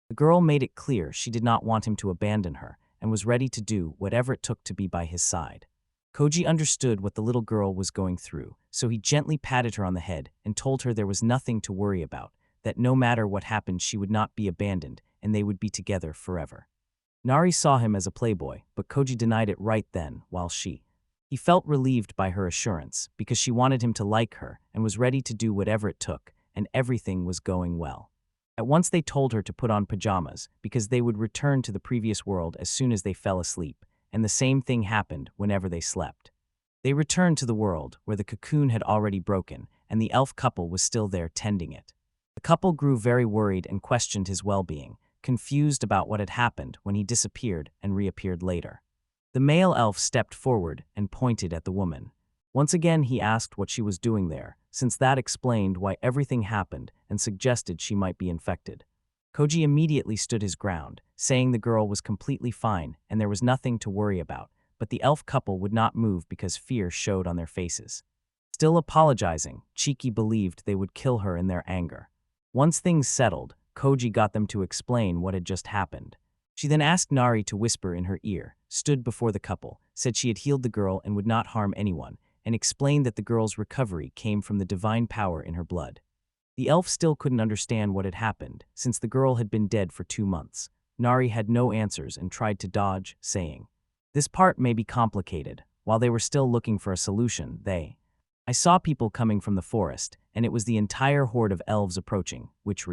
The girl made it clear she did not want him to abandon her and was ready to do whatever it took to be by his side. Koji understood what the little girl was going through, so he gently patted her on the head and told her there was nothing to worry about, that no matter what happened she would not be abandoned and they would be together forever. Nari saw him as a playboy, but Koji denied it right then, while he felt relieved by her assurance because she wanted him to like her and was ready to do whatever it took, and everything was going well. At once they told her to put on pajamas because they would return to the previous world as soon as they fell asleep, and the same thing happened whenever they slept. They returned to the world where the cocoon had already broken and the elf couple was still there tending it. The couple grew very worried and questioned his well-being, confused about what had happened when he disappeared and reappeared later. The male elf stepped forward and pointed at the woman. Once again he asked what she was doing there, since that explained why everything happened and suggested she might be infected. Koji immediately stood his ground, saying the girl was completely fine and there was nothing to worry about, but the elf couple would not move because fear showed on their faces. Still apologizing, Chiki believed they would kill her in their anger. Once things settled, Koji got them to explain what had just happened. She then asked Nari to whisper in her ear, stood before the couple, said she had healed the girl and would not harm anyone, and explained that the girl's recovery came from the divine power in her blood. The elf still couldn't understand what had happened, since the girl had been dead for 2 months. Nari had no answers and tried to dodge, saying, "This part may be complicated." While they were still looking for a solution, I saw people coming from the forest, and it was the entire horde of elves approaching, which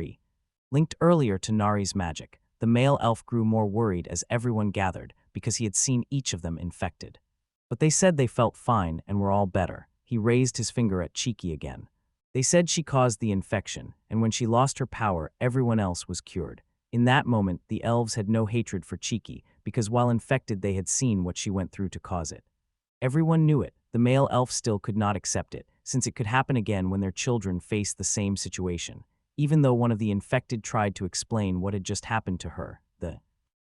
linked earlier to Nari's magic. The male elf grew more worried as everyone gathered because he had seen each of them infected. But they said they felt fine and were all better. He raised his finger at Chiki again. They said she caused the infection, and when she lost her power, everyone else was cured. In that moment, the elves had no hatred for Chiki because while infected they had seen what she went through to cause it. Everyone knew it. The male elf still could not accept it, since it could happen again when their children faced the same situation. Even though one of the infected tried to explain what had just happened to her,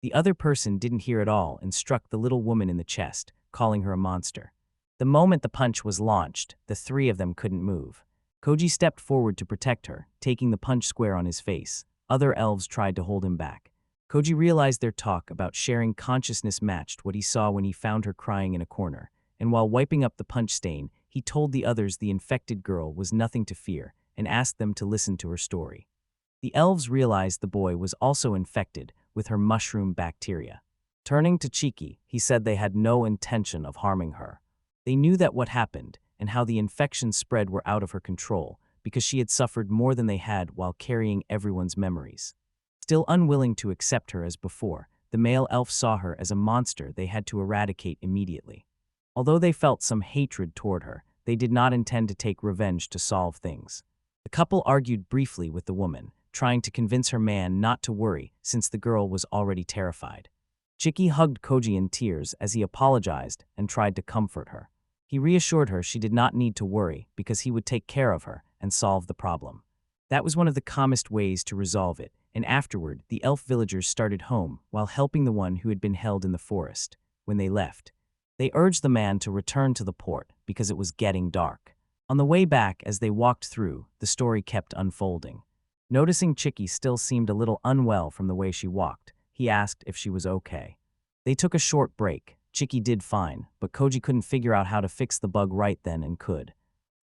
the other person didn't hear at all and struck the little woman in the chest, calling her a monster. The moment the punch was launched, the 3 of them couldn't move. Koji stepped forward to protect her, taking the punch square on his face. Other elves tried to hold him back. Koji realized their talk about sharing consciousness matched what he saw when he found her crying in a corner, and while wiping up the punch stain, he told the others the infected girl was nothing to fear and asked them to listen to her story. The elves realized the boy was also infected with her mushroom bacteria. Turning to Chiki, he said they had no intention of harming her. They knew that what happened and how the infections spread were out of her control, because she had suffered more than they had while carrying everyone's memories. Still unwilling to accept her as before, the male elf saw her as a monster they had to eradicate immediately. Although they felt some hatred toward her, they did not intend to take revenge to solve things. The couple argued briefly with the woman, trying to convince her man not to worry since the girl was already terrified. Chicky hugged Koji in tears as he apologized and tried to comfort her. He reassured her she did not need to worry because he would take care of her and solve the problem. That was one of the calmest ways to resolve it, and afterward the elf villagers started home while helping the one who had been held in the forest. When they left, they urged the man to return to the port because it was getting dark. On the way back, as they walked through, the story kept unfolding. Noticing Chicky still seemed a little unwell from the way she walked, he asked if she was okay. They took a short break. Chicky did fine, but Koji couldn't figure out how to fix the bug right then and could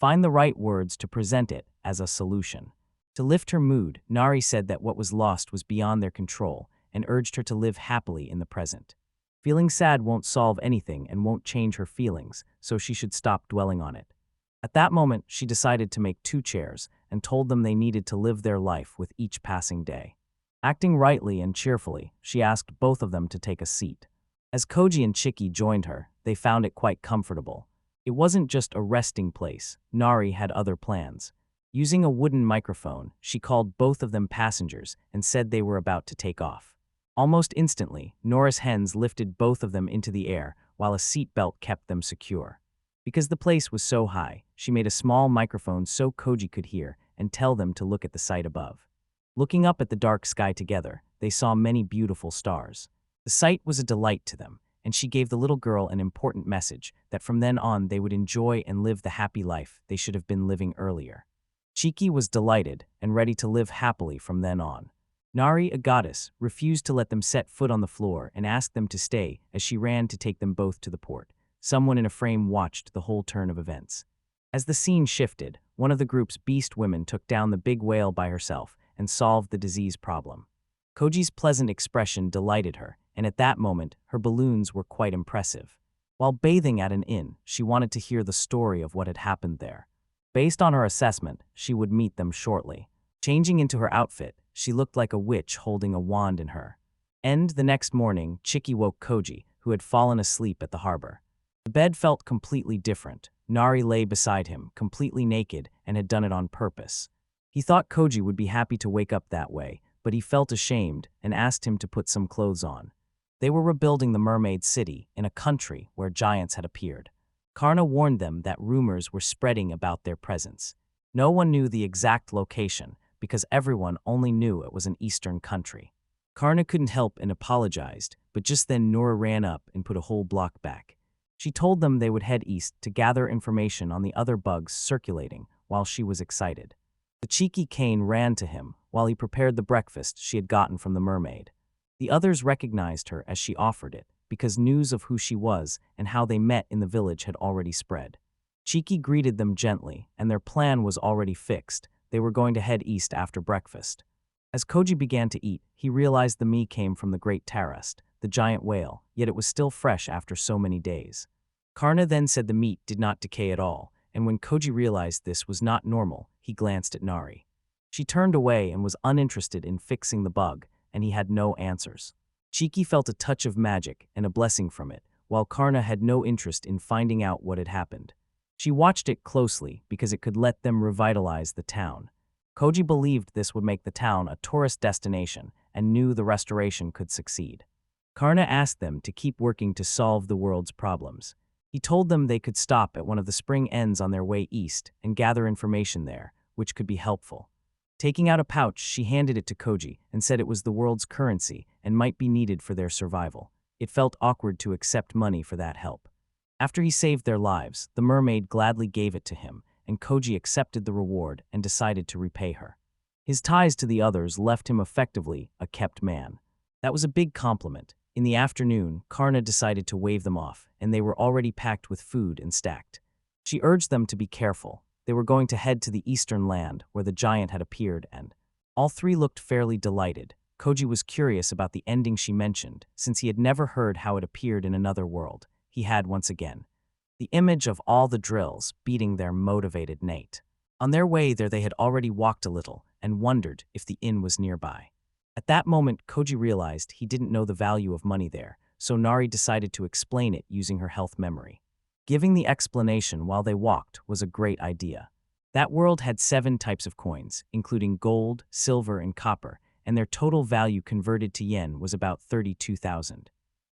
find the right words to present it as a solution. To lift her mood, Nari said that what was lost was beyond their control and urged her to live happily in the present. Feeling sad won't solve anything and won't change her feelings, so she should stop dwelling on it. At that moment, she decided to make 2 chairs and told them they needed to live their life with each passing day. Acting rightly and cheerfully, she asked both of them to take a seat. As Koji and Chicky joined her, they found it quite comfortable. It wasn't just a resting place. Nari had other plans. Using a wooden microphone, she called both of them passengers and said they were about to take off. Almost instantly, Norris hens lifted both of them into the air while a seat belt kept them secure. Because the place was so high, she made a small microphone so Koji could hear and tell them to look at the sight above. Looking up at the dark sky together, they saw many beautiful stars. The sight was a delight to them, and she gave the little girl an important message that from then on they would enjoy and live the happy life they should have been living earlier. Chicky was delighted and ready to live happily from then on. Nari, a goddess, refused to let them set foot on the floor and asked them to stay as she ran to take them both to the port. Someone in a frame watched the whole turn of events. As the scene shifted, one of the group's beast women took down the big whale by herself and solved the disease problem. Koji's pleasant expression delighted her, and at that moment, her balloons were quite impressive. While bathing at an inn, she wanted to hear the story of what had happened there. Based on her assessment, she would meet them shortly. Changing into her outfit, she looked like a witch holding a wand in her. The next morning, Chicky woke Koji, who had fallen asleep at the harbor. The bed felt completely different. Nari lay beside him, completely naked, and had done it on purpose. He thought Koji would be happy to wake up that way, but he felt ashamed and asked him to put some clothes on. They were rebuilding the mermaid city in a country where giants had appeared. Karna warned them that rumors were spreading about their presence. No one knew the exact location because everyone only knew it was an eastern country. Karna couldn't help and apologized, but just then Nora ran up and put a whole block back. She told them they would head east to gather information on the other bugs circulating while she was excited. The cheeky Kane ran to him while he prepared the breakfast she had gotten from the mermaid. The others recognized her as she offered it, because news of who she was and how they met in the village had already spread. Cheeky greeted them gently, and their plan was already fixed. They were going to head east after breakfast. As Koji began to eat, he realized the meat came from the great terrace, the giant whale, yet it was still fresh after so many days. Karna then said the meat did not decay at all, and when Koji realized this was not normal, he glanced at Nari. She turned away and was uninterested in fixing the bug, and he had no answers. Cheeky felt a touch of magic and a blessing from it, while Karna had no interest in finding out what had happened. She watched it closely because it could let them revitalize the town. Koji believed this would make the town a tourist destination and knew the restoration could succeed. Karna asked them to keep working to solve the world's problems. He told them they could stop at one of the spring ends on their way east and gather information there, which could be helpful. Taking out a pouch, she handed it to Koji and said it was the world's currency and might be needed for their survival. It felt awkward to accept money for that help. After he saved their lives, the mermaid gladly gave it to him, and Koji accepted the reward and decided to repay her. His ties to the others left him effectively a kept man. That was a big compliment. In the afternoon, Karna decided to wave them off, and they were already packed with food and stacked. She urged them to be careful. They were going to head to the eastern land where the giant had appeared, and all three looked fairly delighted. Koji was curious about the ending she mentioned, since he had never heard how it appeared in another world. He had once again the image of all the drills beating their motivated Nate. On their way there they had already walked a little and wondered if the inn was nearby. At that moment, Koji realized he didn't know the value of money there, so Nari decided to explain it using her health memory. Giving the explanation while they walked was a great idea. That world had 7 types of coins, including gold, silver, and copper, and their total value converted to yen was about 32,000.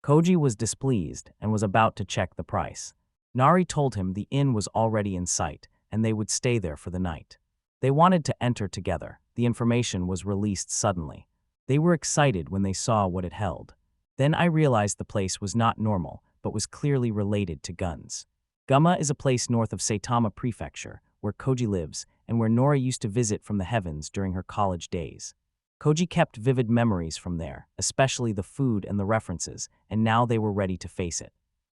Koji was displeased and was about to check the price. Nari told him the inn was already in sight, and they would stay there for the night. They wanted to enter together. The information was released suddenly. They were excited when they saw what it held. Then I realized the place was not normal, but was clearly related to guns. Gumma is a place north of Saitama Prefecture, where Koji lives, and where Nora used to visit from the heavens during her college days. Koji kept vivid memories from there, especially the food and the references, and now they were ready to face it.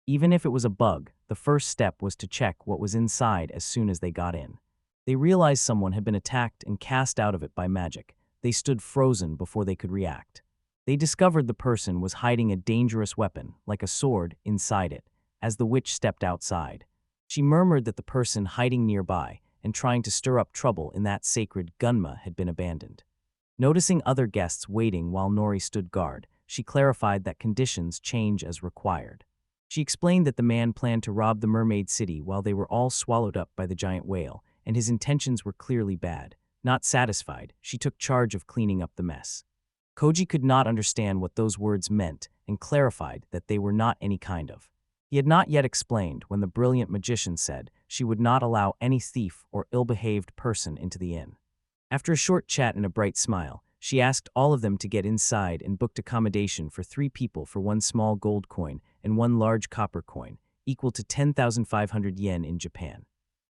Even if it was a bug, the first step was to check what was inside as soon as they got in. They realized someone had been attacked and cast out of it by magic. They stood frozen before they could react. They discovered the person was hiding a dangerous weapon, like a sword, inside it, as the witch stepped outside. She murmured that the person hiding nearby and trying to stir up trouble in that sacred gunma had been abandoned. Noticing other guests waiting while Nori stood guard, she clarified that conditions change as required. She explained that the man planned to rob the mermaid city while they were all swallowed up by the giant whale, and his intentions were clearly bad. Not satisfied, she took charge of cleaning up the mess. Koji could not understand what those words meant and clarified that they were not any kind of. He had not yet explained when the brilliant magician said she would not allow any thief or ill-behaved person into the inn. After a short chat and a bright smile, she asked all of them to get inside and booked accommodation for 3 people for 1 small gold coin and 1 large copper coin, equal to 10,500 yen in Japan.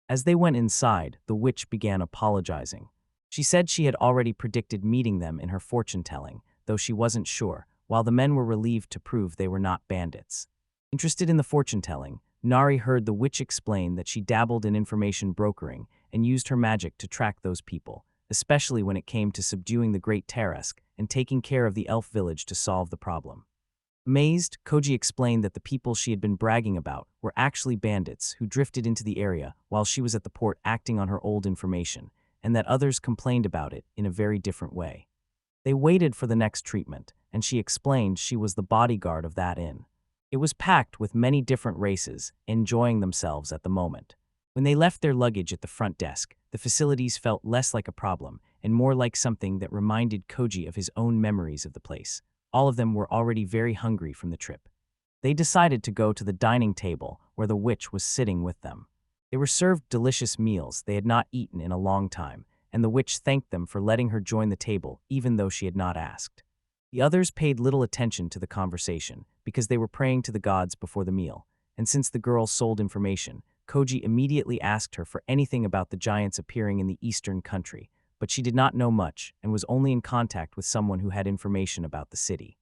As they went inside, the witch began apologizing. She said she had already predicted meeting them in her fortune-telling, though she wasn't sure, while the men were relieved to prove they were not bandits. Interested in the fortune-telling, Nari heard the witch explain that she dabbled in information brokering and used her magic to track those people, especially when it came to subduing the great terrace and taking care of the elf village to solve the problem. Amazed, Koji explained that the people she had been bragging about were actually bandits who drifted into the area while she was at the port acting on her old information, and that others complained about it in a very different way. They waited for the next treatment, and she explained she was the bodyguard of that inn. It was packed with many different races, enjoying themselves at the moment. When they left their luggage at the front desk, the facilities felt less like a problem and more like something that reminded Koji of his own memories of the place. All of them were already very hungry from the trip. They decided to go to the dining table where the witch was sitting with them. They were served delicious meals they had not eaten in a long time, and the witch thanked them for letting her join the table even though she had not asked. The others paid little attention to the conversation because they were praying to the gods before the meal, and since the girl sold information, Koji immediately asked her for anything about the giants appearing in the eastern country, but she did not know much and was only in contact with someone who had information about the city.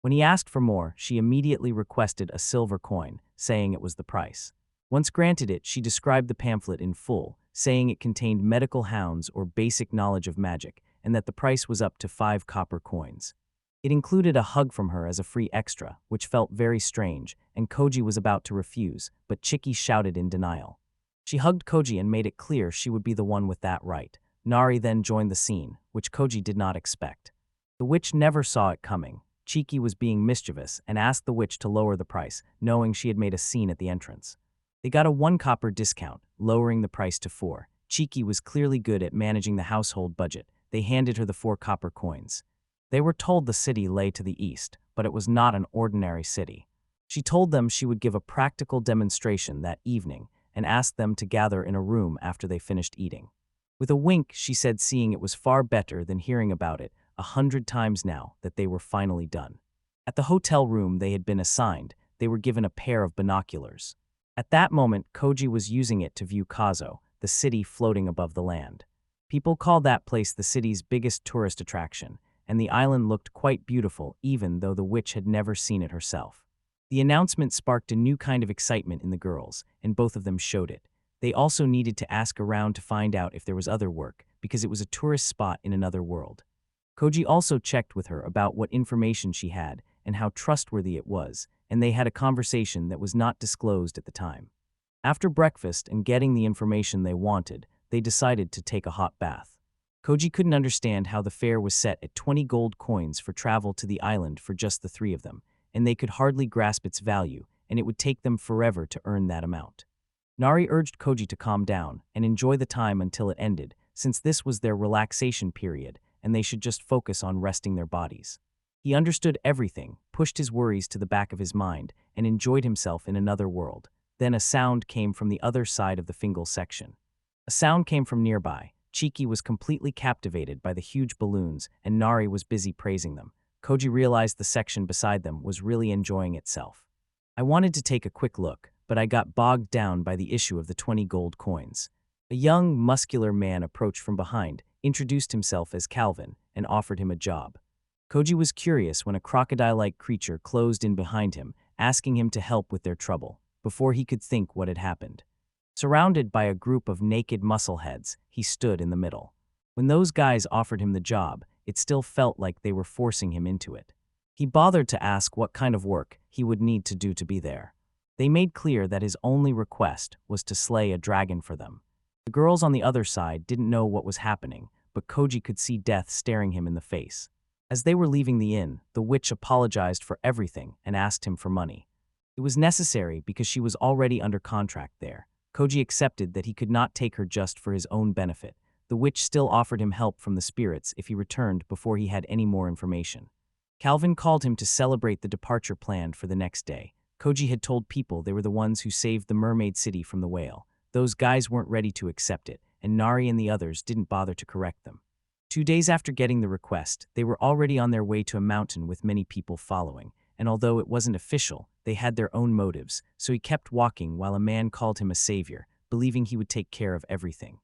When he asked for more, she immediately requested a silver coin, saying it was the price. Once granted it, she described the pamphlet in full, saying it contained medical hounds or basic knowledge of magic, and that the price was up to 5 copper coins. It included a hug from her as a free extra, which felt very strange, and Koji was about to refuse, but Chiki shouted in denial. She hugged Koji and made it clear she would be the one with that right. Nari then joined the scene, which Koji did not expect. The witch never saw it coming. Chiki was being mischievous and asked the witch to lower the price, knowing she had made a scene at the entrance. They got a 1 copper discount, lowering the price to 4. Chiki was clearly good at managing the household budget. They handed her the 4 copper coins. They were told the city lay to the east, but it was not an ordinary city. She told them she would give a practical demonstration that evening and asked them to gather in a room after they finished eating. With a wink, she said seeing it was far better than hearing about it 100 times now that they were finally done. At the hotel room they had been assigned, they were given a pair of binoculars. At that moment, Koji was using it to view Kazo, the city floating above the land. People called that place the city's biggest tourist attraction, and the island looked quite beautiful even though the witch had never seen it herself. The announcement sparked a new kind of excitement in the girls, and both of them showed it. They also needed to ask around to find out if there was other work, because it was a tourist spot in another world. Koji also checked with her about what information she had and how trustworthy it was, and they had a conversation that was not disclosed at the time. After breakfast and getting the information they wanted, they decided to take a hot bath. Koji couldn't understand how the fare was set at 20 gold coins for travel to the island for just the three of them, and they could hardly grasp its value, and it would take them forever to earn that amount. Nari urged Koji to calm down and enjoy the time until it ended, since this was their relaxation period and they should just focus on resting their bodies. He understood everything, pushed his worries to the back of his mind, and enjoyed himself in another world. Then a sound came from the other side of the Fingal section. A sound came from nearby. Chiki was completely captivated by the huge balloons, and Nari was busy praising them. Koji realized the section beside them was really enjoying itself. I wanted to take a quick look, but I got bogged down by the issue of the 20 gold coins. A young, muscular man approached from behind, introduced himself as Calvin, and offered him a job. Koji was curious when a crocodile-like creature closed in behind him, asking him to help with their trouble, before he could think what had happened. Surrounded by a group of naked muscleheads, he stood in the middle. When those guys offered him the job, it still felt like they were forcing him into it. He bothered to ask what kind of work he would need to do to be there. They made clear that his only request was to slay a dragon for them. The girls on the other side didn't know what was happening, but Koji could see death staring him in the face. As they were leaving the inn, the witch apologized for everything and asked him for money. It was necessary because she was already under contract there. Koji accepted that he could not take her just for his own benefit. The witch still offered him help from the spirits if he returned before he had any more information. Calvin called him to celebrate the departure planned for the next day. Koji had told people they were the ones who saved the mermaid city from the whale. Those guys weren't ready to accept it, and Nari and the others didn't bother to correct them. 2 days after getting the request, they were already on their way to a mountain with many people following, and although it wasn't official, they had their own motives, so he kept walking while a man called him a savior, believing he would take care of everything.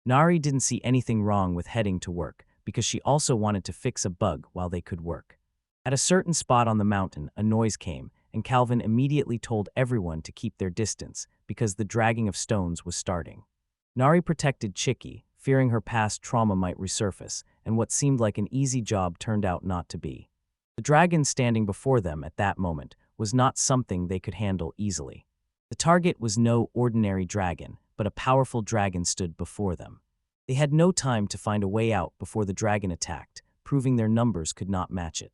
Nari didn't see anything wrong with heading to work, because she also wanted to fix a bug while they could work. At a certain spot on the mountain, a noise came, and Calvin immediately told everyone to keep their distance because the dragging of stones was starting. Nari protected Chiki, fearing her past trauma might resurface, and what seemed like an easy job turned out not to be. The dragon standing before them at that moment was not something they could handle easily. The target was no ordinary dragon, but a powerful dragon stood before them. They had no time to find a way out before the dragon attacked, proving their numbers could not match it.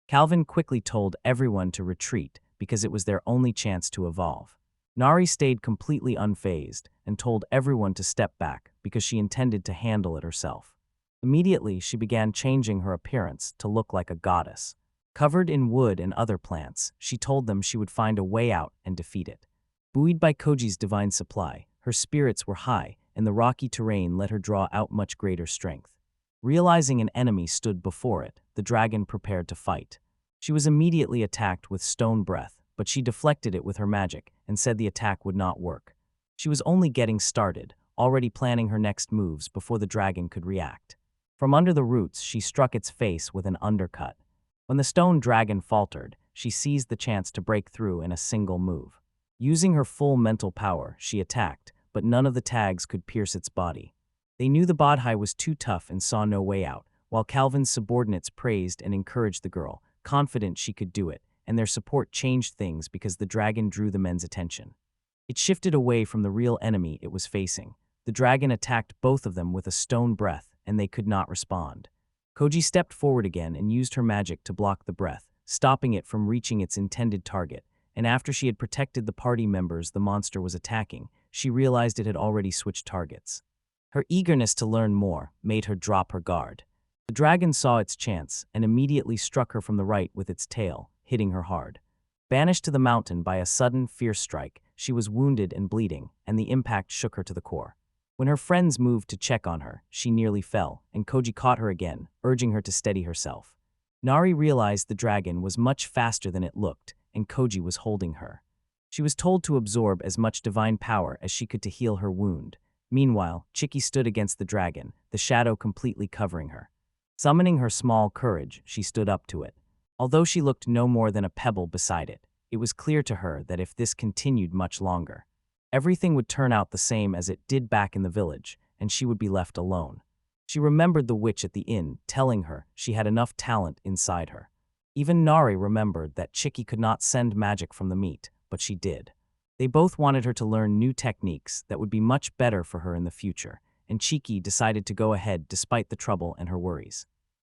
Calvin quickly told everyone to retreat because it was their only chance to evolve. Nari stayed completely unfazed and told everyone to step back because she intended to handle it herself. Immediately, she began changing her appearance to look like a goddess. Covered in wood and other plants, she told them she would find a way out and defeat it. Buoyed by Koji's divine supply, her spirits were high, and the rocky terrain let her draw out much greater strength. Realizing an enemy stood before it, the dragon prepared to fight. She was immediately attacked with stone breath, but she deflected it with her magic and said the attack would not work. She was only getting started, already planning her next moves before the dragon could react. From under the roots, she struck its face with an undercut. When the stone dragon faltered, she seized the chance to break through in a single move. Using her full mental power, she attacked, but none of the tags could pierce its body. They knew the Bodhi was too tough and saw no way out, while Calvin's subordinates praised and encouraged the girl, confident she could do it, and their support changed things because the dragon drew the men's attention. It shifted away from the real enemy it was facing. The dragon attacked both of them with a stone breath, and they could not respond. Koji stepped forward again and used her magic to block the breath, stopping it from reaching its intended target, and after she had protected the party members the monster was attacking, she realized it had already switched targets. Her eagerness to learn more made her drop her guard. The dragon saw its chance and immediately struck her from the right with its tail, hitting her hard. Banished to the mountain by a sudden, fierce strike, she was wounded and bleeding, and the impact shook her to the core. When her friends moved to check on her, she nearly fell, and Koji caught her again, urging her to steady herself. Nari realized the dragon was much faster than it looked, and Koji was holding her. She was told to absorb as much divine power as she could to heal her wound. Meanwhile, Chiki stood against the dragon, the shadow completely covering her. Summoning her small courage, she stood up to it. Although she looked no more than a pebble beside it, it was clear to her that if this continued much longer, everything would turn out the same as it did back in the village, and she would be left alone. She remembered the witch at the inn telling her she had enough talent inside her. Even Nari remembered that Chiki could not send magic from the meat, but she did. They both wanted her to learn new techniques that would be much better for her in the future, and Chiki decided to go ahead despite the trouble and her worries.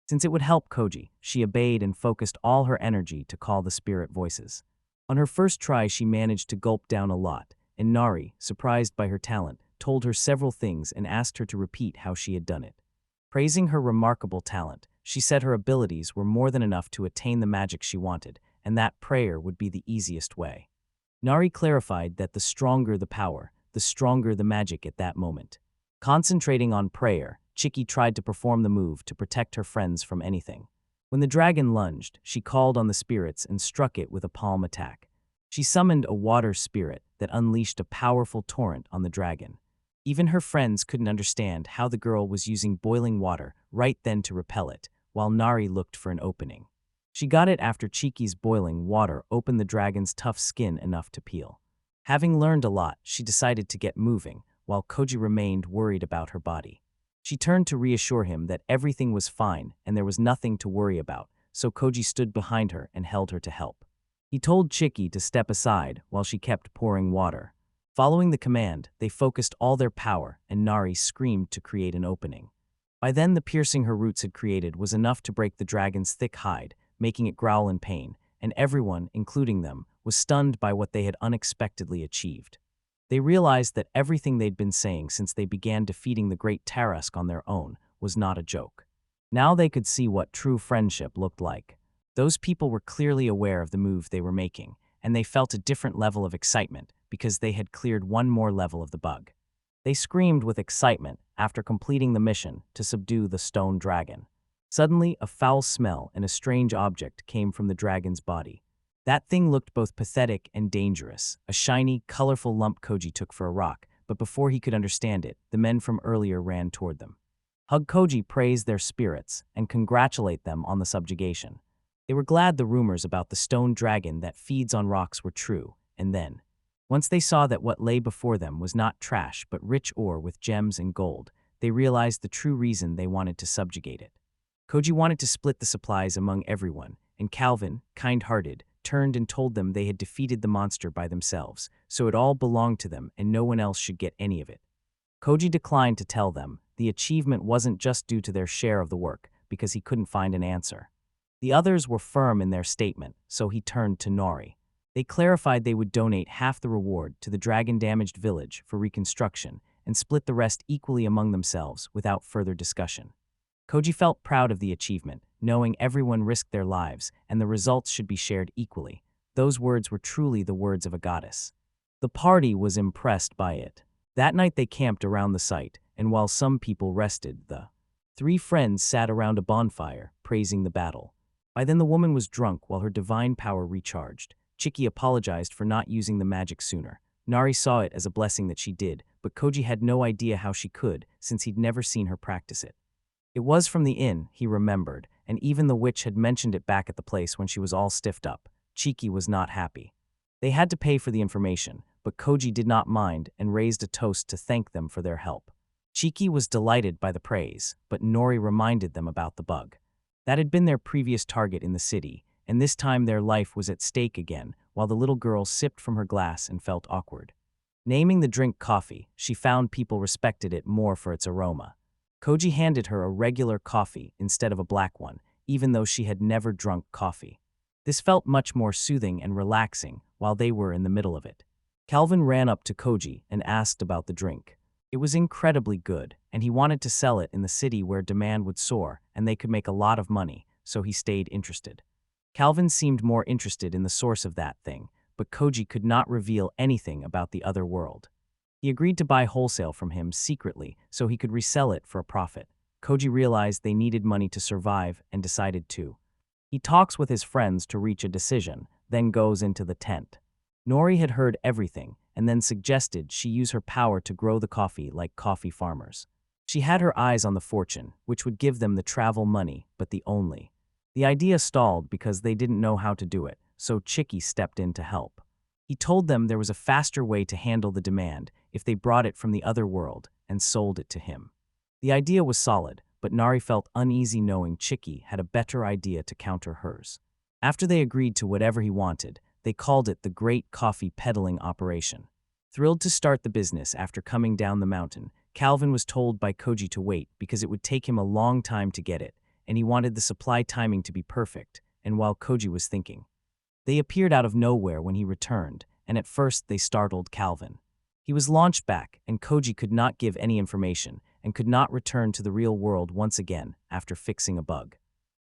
Since it would help Koji, she obeyed and focused all her energy to call the spirit voices. On her first try, she managed to gulp down a lot, and Nari, surprised by her talent, told her several things and asked her to repeat how she had done it. Praising her remarkable talent, she said her abilities were more than enough to attain the magic she wanted, and that prayer would be the easiest way. Nari clarified that the stronger the power, the stronger the magic at that moment. Concentrating on prayer, Chiki tried to perform the move to protect her friends from anything. When the dragon lunged, she called on the spirits and struck it with a palm attack. She summoned a water spirit that unleashed a powerful torrent on the dragon. Even her friends couldn't understand how the girl was using boiling water right then to repel it, while Nari looked for an opening. She got it after Chiki's boiling water opened the dragon's tough skin enough to peel. Having learned a lot, she decided to get moving, while Koji remained worried about her body. She turned to reassure him that everything was fine and there was nothing to worry about, so Koji stood behind her and held her to help. He told Chiki to step aside while she kept pouring water. Following the command, they focused all their power, and Nari screamed to create an opening. By then, the piercing her roots had created was enough to break the dragon's thick hide, making it growl in pain, and everyone, including them, was stunned by what they had unexpectedly achieved. They realized that everything they'd been saying since they began defeating the great terrace on their own was not a joke. Now they could see what true friendship looked like. Those people were clearly aware of the move they were making, and they felt a different level of excitement because they had cleared one more level of the bug. They screamed with excitement after completing the mission to subdue the stone dragon. Suddenly, a foul smell and a strange object came from the dragon's body. That thing looked both pathetic and dangerous, a shiny, colorful lump Koji took for a rock, but before he could understand it, the men from earlier ran toward them. Hug Koji praised their spirits and congratulate them on the subjugation. They were glad the rumors about the stone dragon that feeds on rocks were true, and then, once they saw that what lay before them was not trash but rich ore with gems and gold, they realized the true reason they wanted to subjugate it. Koji wanted to split the supplies among everyone, and Calvin, kind-hearted, turned and told them they had defeated the monster by themselves, so it all belonged to them and no one else should get any of it. Koji declined to tell them the achievement wasn't just due to their share of the work, because he couldn't find an answer. The others were firm in their statement, so he turned to Nari. They clarified they would donate half the reward to the dragon-damaged village for reconstruction and split the rest equally among themselves without further discussion. Koji felt proud of the achievement, knowing everyone risked their lives and the results should be shared equally. Those words were truly the words of a goddess. The party was impressed by it. That night they camped around the site, and while some people rested, the three friends sat around a bonfire, praising the battle. By then the woman was drunk while her divine power recharged. Chiki apologized for not using the magic sooner. Nari saw it as a blessing that she did, but Koji had no idea how she could, since he'd never seen her practice it. It was from the inn, he remembered, and even the witch had mentioned it back at the place when she was all stiffed up. Chiki was not happy. They had to pay for the information, but Koji did not mind and raised a toast to thank them for their help. Chiki was delighted by the praise, but Nori reminded them about the bug. That had been their previous target in the city, and this time their life was at stake again, while the little girl sipped from her glass and felt awkward. Naming the drink coffee, she found people respected it more for its aroma. Koji handed her a regular coffee instead of a black one, even though she had never drunk coffee. This felt much more soothing and relaxing while they were in the middle of it. Calvin ran up to Koji and asked about the drink. It was incredibly good, and he wanted to sell it in the city where demand would soar and they could make a lot of money, so he stayed interested. Calvin seemed more interested in the source of that thing, but Koji could not reveal anything about the other world. He agreed to buy wholesale from him secretly so he could resell it for a profit. Koji realized they needed money to survive and decided to. He talks with his friends to reach a decision, then goes into the tent. Nori had heard everything and then suggested she use her power to grow the coffee like coffee farmers. She had her eyes on the fortune, which would give them the travel money, but the only. The idea stalled because they didn't know how to do it, so Chiki stepped in to help. He told them there was a faster way to handle the demand if they brought it from the other world and sold it to him. The idea was solid, but Nari felt uneasy knowing Chiki had a better idea to counter hers. After they agreed to whatever he wanted, they called it the Great Coffee Peddling Operation. Thrilled to start the business after coming down the mountain, Calvin was told by Koji to wait because it would take him a long time to get it, and he wanted the supply timing to be perfect, and while Koji was thinking. They appeared out of nowhere when he returned, and at first they startled Calvin. He was launched back, and Koji could not give any information, and could not return to the real world once again after fixing a bug.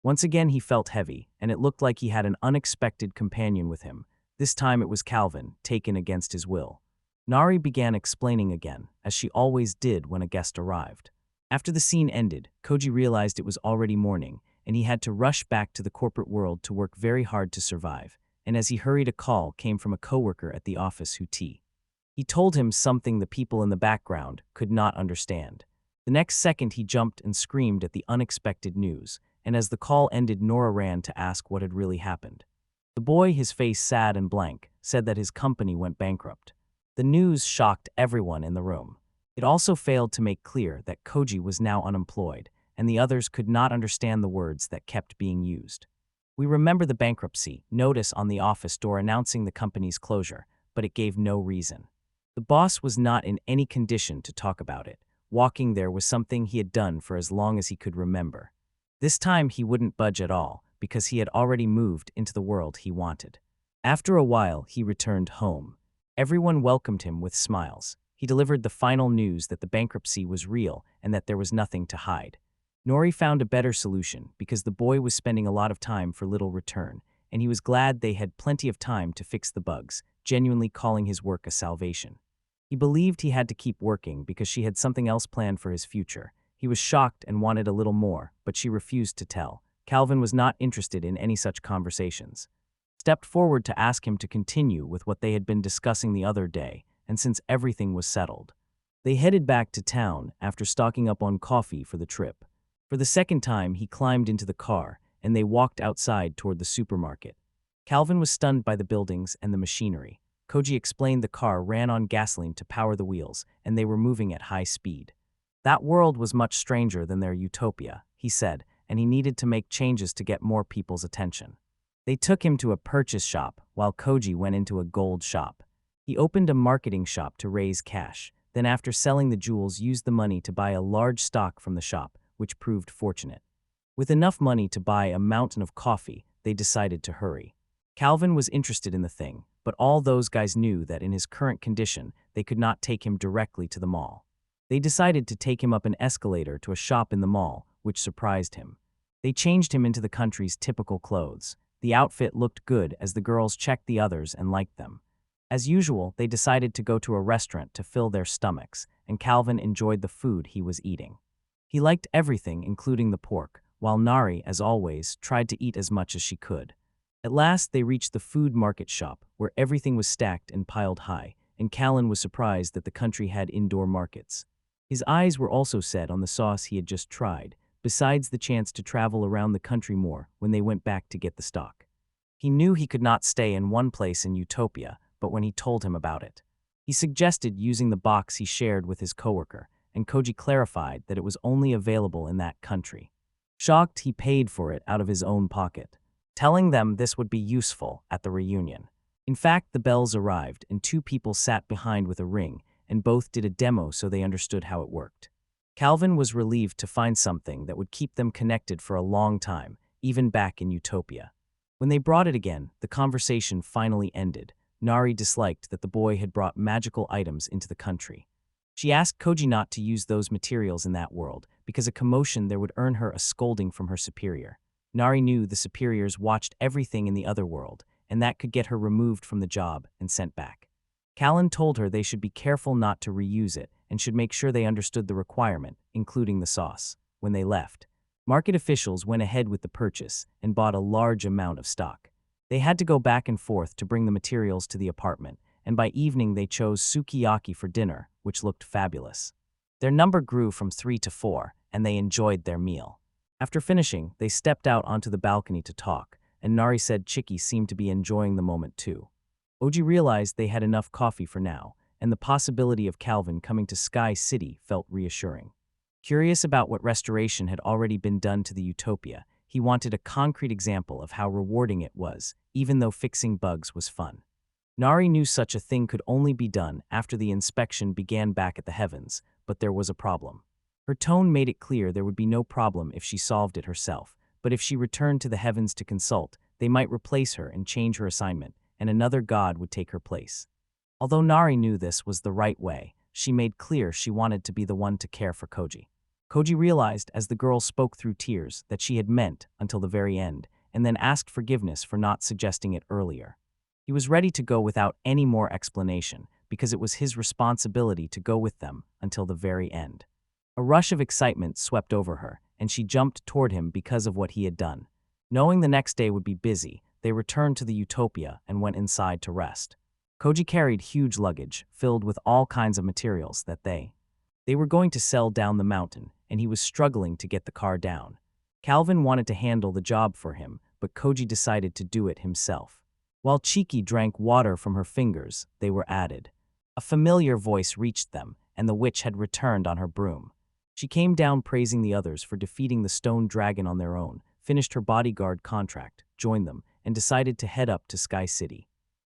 Once again he felt heavy, and it looked like he had an unexpected companion with him. This time it was Calvin, taken against his will. Nari began explaining again, as she always did when a guest arrived. After the scene ended, Koji realized it was already morning, and he had to rush back to the corporate world to work very hard to survive, and as he hurried a call came from a coworker at the office he told him something the people in the background could not understand. The next second he jumped and screamed at the unexpected news, and as the call ended Nora ran to ask what had really happened. The boy, his face sad and blank, said that his company went bankrupt. The news shocked everyone in the room. It also failed to make clear that Koji was now unemployed, and the others could not understand the words that kept being used. We remember the bankruptcy notice on the office door announcing the company's closure, but it gave no reason. The boss was not in any condition to talk about it. Walking there was something he had done for as long as he could remember. This time he wouldn't budge at all, because he had already moved into the world he wanted. After a while, he returned home. Everyone welcomed him with smiles. He delivered the final news that the bankruptcy was real and that there was nothing to hide. Nori found a better solution because the boy was spending a lot of time for little return, and he was glad they had plenty of time to fix the bugs, genuinely calling his work a salvation. He believed he had to keep working because she had something else planned for his future. He was shocked and wanted a little more, but she refused to tell. Calvin was not interested in any such conversations. Stepped forward to ask him to continue with what they had been discussing the other day, and since everything was settled. They headed back to town after stocking up on coffee for the trip. For the second time, he climbed into the car, and they walked outside toward the supermarket. Calvin was stunned by the buildings and the machinery. Koji explained the car ran on gasoline to power the wheels, and they were moving at high speed. That world was much stranger than their utopia, he said, and he needed to make changes to get more people's attention. They took him to a purchase shop, while Koji went into a gold shop. He opened a marketing shop to raise cash, then after selling the jewels used the money to buy a large stock from the shop, which proved fortunate. With enough money to buy a mountain of coffee, they decided to hurry. Calvin was interested in the thing, but all those guys knew that in his current condition, they could not take him directly to the mall. They decided to take him up an escalator to a shop in the mall, which surprised him. They changed him into the country's typical clothes. The outfit looked good as the girls checked the others and liked them. As usual, they decided to go to a restaurant to fill their stomachs, and Calvin enjoyed the food he was eating. He liked everything, including the pork, while Nari, as always, tried to eat as much as she could. At last, they reached the food market shop, where everything was stacked and piled high, and Calvin was surprised that the country had indoor markets. His eyes were also set on the sauce he had just tried, besides the chance to travel around the country more when they went back to get the stock. He knew he could not stay in one place in Utopia, but when he told him about it, he suggested using the box he shared with his coworker, and Koji clarified that it was only available in that country. Shocked, he paid for it out of his own pocket, telling them this would be useful at the reunion. In fact, the bells arrived, and two people sat behind with a ring, and both did a demo so they understood how it worked. Calvin was relieved to find something that would keep them connected for a long time, even back in Utopia. When they brought it again, the conversation finally ended. Nari disliked that the boy had brought magical items into the country. She asked Koji not to use those materials in that world, because a commotion there would earn her a scolding from her superior. Nari knew the superiors watched everything in the other world, and that could get her removed from the job and sent back. Callan told her they should be careful not to reuse it and should make sure they understood the requirement, including the sauce. When they left, market officials went ahead with the purchase and bought a large amount of stock. They had to go back and forth to bring the materials to the apartment, and by evening they chose sukiyaki for dinner, which looked fabulous. Their number grew from 3 to 4, and they enjoyed their meal. After finishing, they stepped out onto the balcony to talk, and Nari said Chiki seemed to be enjoying the moment too. Oji realized they had enough coffee for now, and the possibility of Calvin coming to Sky City felt reassuring. Curious about what restoration had already been done to the Utopia, he wanted a concrete example of how rewarding it was, even though fixing bugs was fun. Nari knew such a thing could only be done after the inspection began back at the heavens, but there was a problem. Her tone made it clear there would be no problem if she solved it herself, but if she returned to the heavens to consult, they might replace her and change her assignment, and another god would take her place. Although Nari knew this was the right way, she made clear she wanted to be the one to care for Koji. Koji realized as the girl spoke through tears that she had meant until the very end, and then asked forgiveness for not suggesting it earlier. He was ready to go without any more explanation, because it was his responsibility to go with them until the very end. A rush of excitement swept over her, and she jumped toward him because of what he had done. Knowing the next day would be busy, they returned to the Utopia and went inside to rest. Koji carried huge luggage, filled with all kinds of materials that they were going to sell down the mountain, and he was struggling to get the car down. Calvin wanted to handle the job for him, but Koji decided to do it himself. While Chiki drank water from her fingers, they were added. A familiar voice reached them, and the witch had returned on her broom. She came down praising the others for defeating the stone dragon on their own, finished her bodyguard contract, joined them, and decided to head up to Sky City.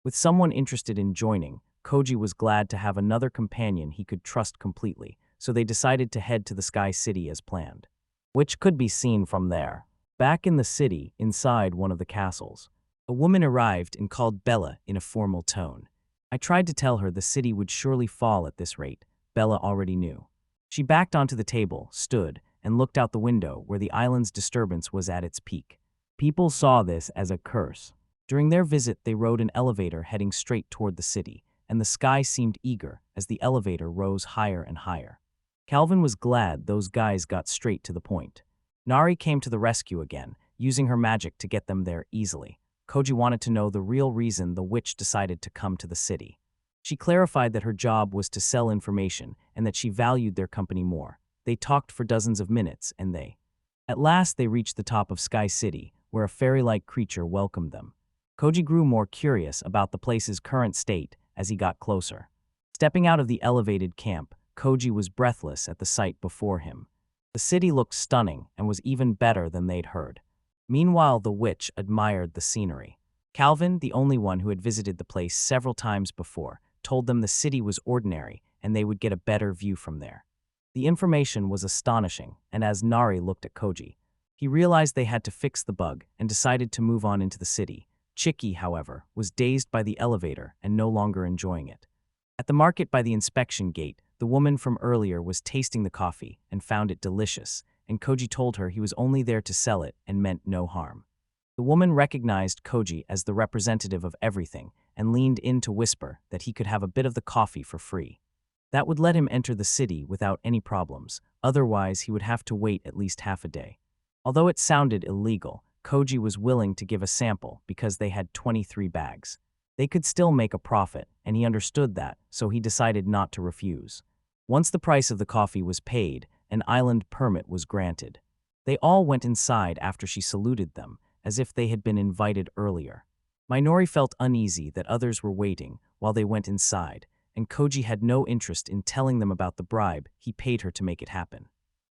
With someone interested in joining, Koji was glad to have another companion he could trust completely, so they decided to head to the Sky City as planned. Which could be seen from there. Back in the city, inside one of the castles, a woman arrived and called Bella in a formal tone. I tried to tell her the city would surely fall at this rate. Bella already knew. She backed onto the table, stood, and looked out the window where the island's disturbance was at its peak. People saw this as a curse. During their visit, they rode an elevator heading straight toward the city, and the sky seemed eager as the elevator rose higher and higher. Calvin was glad those guys got straight to the point. Nari came to the rescue again, using her magic to get them there easily. Koji wanted to know the real reason the witch decided to come to the city. She clarified that her job was to sell information and that she valued their company more. They talked for dozens of minutes, and at last they reached the top of Sky City, where a fairy-like creature welcomed them. Koji grew more curious about the place's current state as he got closer. Stepping out of the elevated camp, Koji was breathless at the sight before him. The city looked stunning and was even better than they'd heard. Meanwhile, the witch admired the scenery. Calvin, the only one who had visited the place several times before, told them the city was ordinary and they would get a better view from there. The information was astonishing, and as Nari looked at Koji, he realized they had to fix the bug and decided to move on into the city. Chiki, however, was dazed by the elevator and no longer enjoying it. At the market by the inspection gate, the woman from earlier was tasting the coffee and found it delicious, and Koji told her he was only there to sell it and meant no harm. The woman recognized Koji as the representative of everything and leaned in to whisper that he could have a bit of the coffee for free. That would let him enter the city without any problems, otherwise he would have to wait at least half a day. Although it sounded illegal, Koji was willing to give a sample because they had 23 bags. They could still make a profit, and he understood that, so he decided not to refuse. Once the price of the coffee was paid, an island permit was granted. They all went inside after she saluted them, as if they had been invited earlier. Minori felt uneasy that others were waiting while they went inside, and Koji had no interest in telling them about the bribe he paid her to make it happen.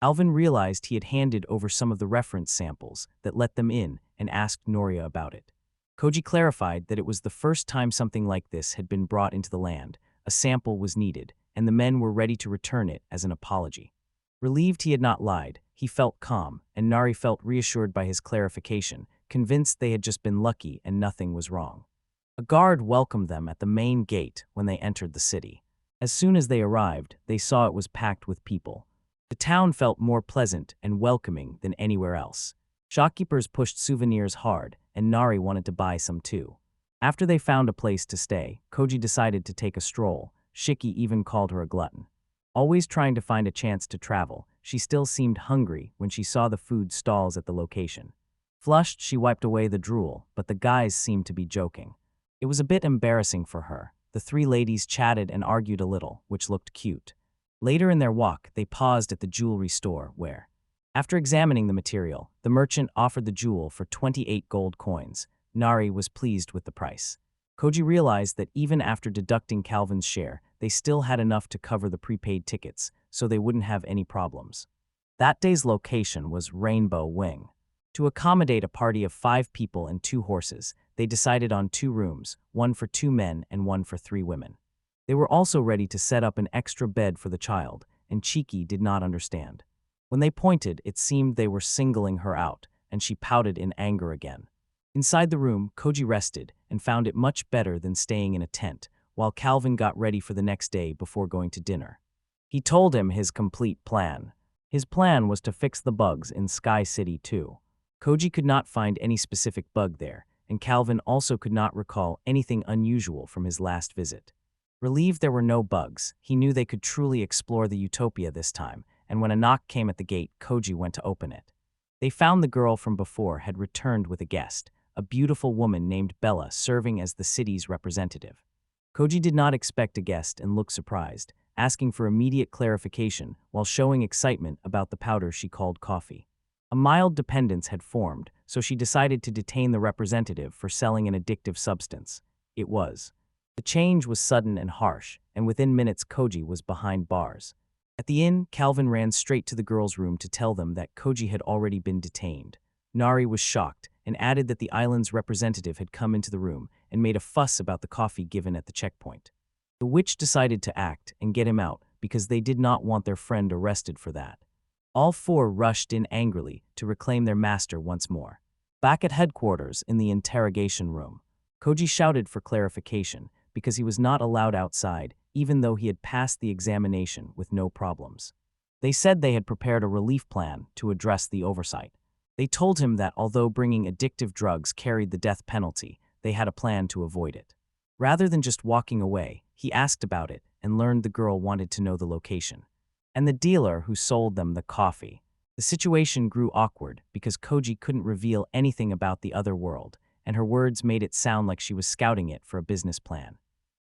Alvin realized he had handed over some of the reference samples that let them in and asked Noria about it. Koji clarified that it was the first time something like this had been brought into the land. A sample was needed, and the men were ready to return it as an apology. Relieved he had not lied, he felt calm, and Nari felt reassured by his clarification, convinced they had just been lucky and nothing was wrong. A guard welcomed them at the main gate when they entered the city. As soon as they arrived, they saw it was packed with people. The town felt more pleasant and welcoming than anywhere else. Shopkeepers pushed souvenirs hard, and Nari wanted to buy some too. After they found a place to stay, Koji decided to take a stroll. Shiki even called her a glutton. Always trying to find a chance to travel, she still seemed hungry when she saw the food stalls at the location. Flushed, she wiped away the drool, but the guys seemed to be joking. It was a bit embarrassing for her. The three ladies chatted and argued a little, which looked cute. Later in their walk, they paused at the jewelry store where, after examining the material, the merchant offered the jewel for 28 gold coins. Nari was pleased with the price. Koji realized that even after deducting Calvin's share, they still had enough to cover the prepaid tickets, so they wouldn't have any problems. That day's location was Rainbow Wing. To accommodate a party of 5 people and 2 horses, they decided on 2 rooms, one for 2 men and one for 3 women. They were also ready to set up an extra bed for the child, and Chiki did not understand. When they pointed, it seemed they were singling her out, and she pouted in anger again. Inside the room, Koji rested and found it much better than staying in a tent, while Calvin got ready for the next day before going to dinner. He told him his complete plan. His plan was to fix the bugs in Sky City too. Koji could not find any specific bug there, and Calvin also could not recall anything unusual from his last visit. Relieved there were no bugs, he knew they could truly explore the utopia this time, and when a knock came at the gate, Koji went to open it. They found the girl from before had returned with a guest, a beautiful woman named Bella serving as the city's representative. Koji did not expect a guest and looked surprised, asking for immediate clarification while showing excitement about the powder she called coffee. A mild dependence had formed, so she decided to detain the representative for selling an addictive substance. It was. The change was sudden and harsh, and within minutes Koji was behind bars. At the inn, Calvin ran straight to the girls' room to tell them that Koji had already been detained. Nari was shocked and added that the island's representative had come into the room and made a fuss about the coffee given at the checkpoint. The witch decided to act and get him out because they did not want their friend arrested for that. All 4 rushed in angrily to reclaim their master once more. Back at headquarters in the interrogation room, Koji shouted for clarification because he was not allowed outside even though he had passed the examination with no problems. They said they had prepared a relief plan to address the oversight. They told him that although bringing addictive drugs carried the death penalty, they had a plan to avoid it. Rather than just walking away, he asked about it and learned the girl wanted to know the location. And the dealer who sold them the coffee. The situation grew awkward because Koji couldn't reveal anything about the other world, and her words made it sound like she was scouting it for a business plan.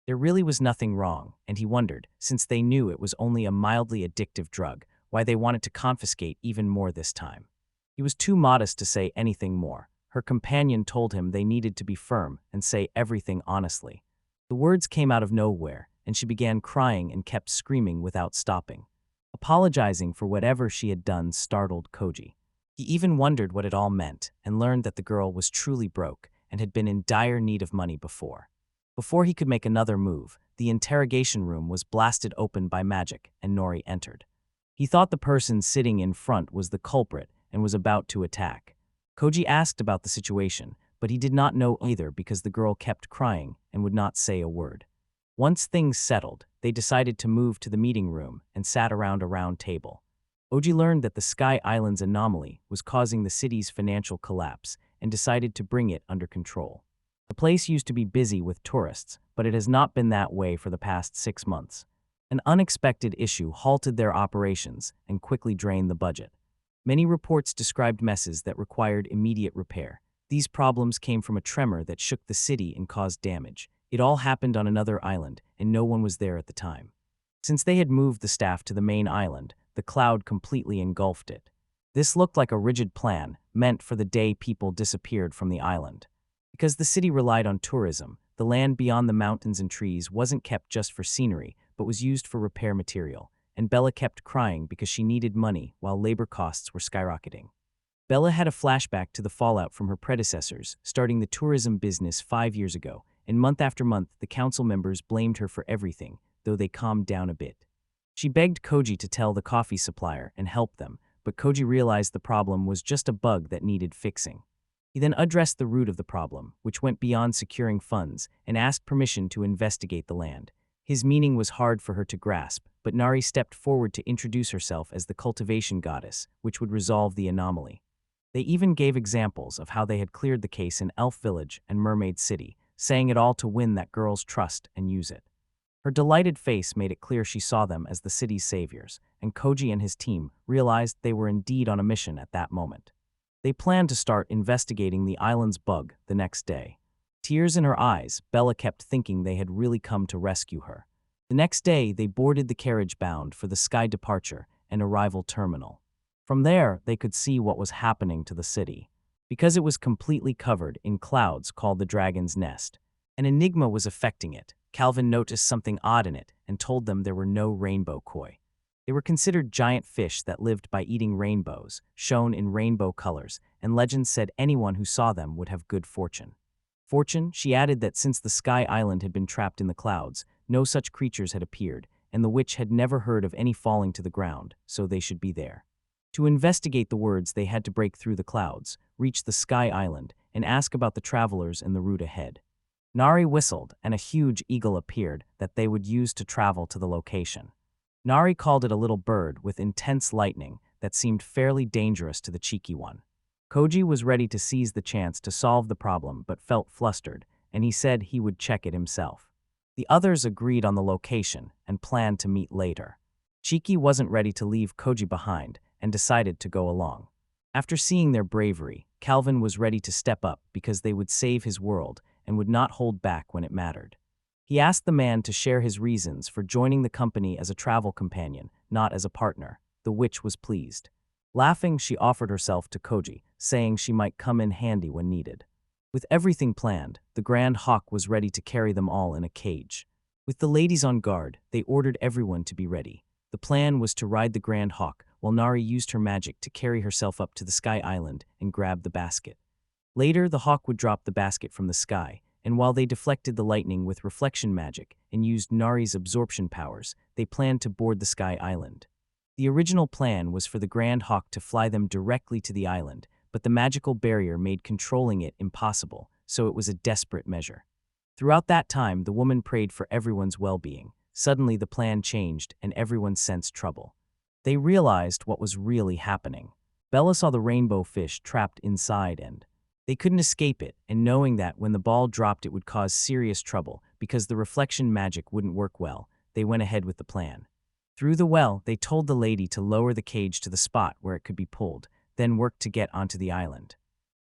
There really was nothing wrong, and he wondered, since they knew it was only a mildly addictive drug, why they wanted to confiscate even more this time. He was too modest to say anything more. Her companion told him they needed to be firm and say everything honestly. The words came out of nowhere, and she began crying and kept screaming without stopping. Apologizing for whatever she had done startled Koji. He even wondered what it all meant and learned that the girl was truly broke and had been in dire need of money before. Before he could make another move, the interrogation room was blasted open by magic and Nori entered. He thought the person sitting in front was the culprit and was about to attack. Koji asked about the situation, but he did not know either because the girl kept crying and would not say a word. Once things settled, they decided to move to the meeting room and sat around a round table. Oji learned that the Sky Island's anomaly was causing the city's financial collapse and decided to bring it under control. The place used to be busy with tourists, but it has not been that way for the past 6 months. An unexpected issue halted their operations and quickly drained the budget. Many reports described messes that required immediate repair. These problems came from a tremor that shook the city and caused damage. It all happened on another island, and no one was there at the time. Since they had moved the staff to the main island, the cloud completely engulfed it. This looked like a rigid plan, meant for the day people disappeared from the island. Because the city relied on tourism, the land beyond the mountains and trees wasn't kept just for scenery, but was used for repair material, and Bella kept crying because she needed money while labor costs were skyrocketing. Bella had a flashback to the fallout from her predecessors, starting the tourism business 5 years ago, and month after month the council members blamed her for everything, though they calmed down a bit. She begged Koji to tell the coffee supplier and help them, but Koji realized the problem was just a bug that needed fixing. He then addressed the root of the problem, which went beyond securing funds, and asked permission to investigate the land. His meaning was hard for her to grasp, but Nari stepped forward to introduce herself as the cultivation goddess, which would resolve the anomaly. They even gave examples of how they had cleared the case in Elf Village and Mermaid City, saying it all to win that girl's trust and use it. Her delighted face made it clear she saw them as the city's saviors, and Koji and his team realized they were indeed on a mission at that moment. They planned to start investigating the island's bug the next day. Tears in her eyes, Bella kept thinking they had really come to rescue her. The next day, they boarded the carriage bound for the Sky departure and arrival terminal. From there, they could see what was happening to the city. Because it was completely covered in clouds called the Dragon's Nest, an enigma was affecting it. Calvin noticed something odd in it and told them there were no rainbow koi. They were considered giant fish that lived by eating rainbows, shown in rainbow colors, and legends said anyone who saw them would have good fortune. Fortune, she added that since the Sky Island had been trapped in the clouds, no such creatures had appeared, and the witch had never heard of any falling to the ground, so they should be there. To investigate the words, they had to break through the clouds, reach the Sky Island, and ask about the travelers and the route ahead. Nari whistled, and a huge eagle appeared that they would use to travel to the location. Nari called it a little bird with intense lightning that seemed fairly dangerous to the cheeky one. Koji was ready to seize the chance to solve the problem but felt flustered, and he said he would check it himself. The others agreed on the location and planned to meet later. Cheeky wasn't ready to leave Koji behind and decided to go along. After seeing their bravery, Calvin was ready to step up because they would save his world and would not hold back when it mattered. He asked the man to share his reasons for joining the company as a travel companion, not as a partner. The witch was pleased. Laughing, she offered herself to Koji, saying she might come in handy when needed. With everything planned, the Grand Hawk was ready to carry them all in a cage. With the ladies on guard, they ordered everyone to be ready. The plan was to ride the Grand Hawk, while Nari used her magic to carry herself up to the Sky Island and grab the basket. Later, the hawk would drop the basket from the sky, and while they deflected the lightning with reflection magic and used Nari's absorption powers, they planned to board the Sky Island. The original plan was for the Grand Hawk to fly them directly to the island, but the magical barrier made controlling it impossible, so it was a desperate measure. Throughout that time, the woman prayed for everyone's well-being. Suddenly, the plan changed, and everyone sensed trouble. They realized what was really happening. Bella saw the rainbow fish trapped inside, and they couldn't escape it, and knowing that when the ball dropped it would cause serious trouble because the reflection magic wouldn't work well, they went ahead with the plan. Through the well, they told the lady to lower the cage to the spot where it could be pulled, then work to get onto the island.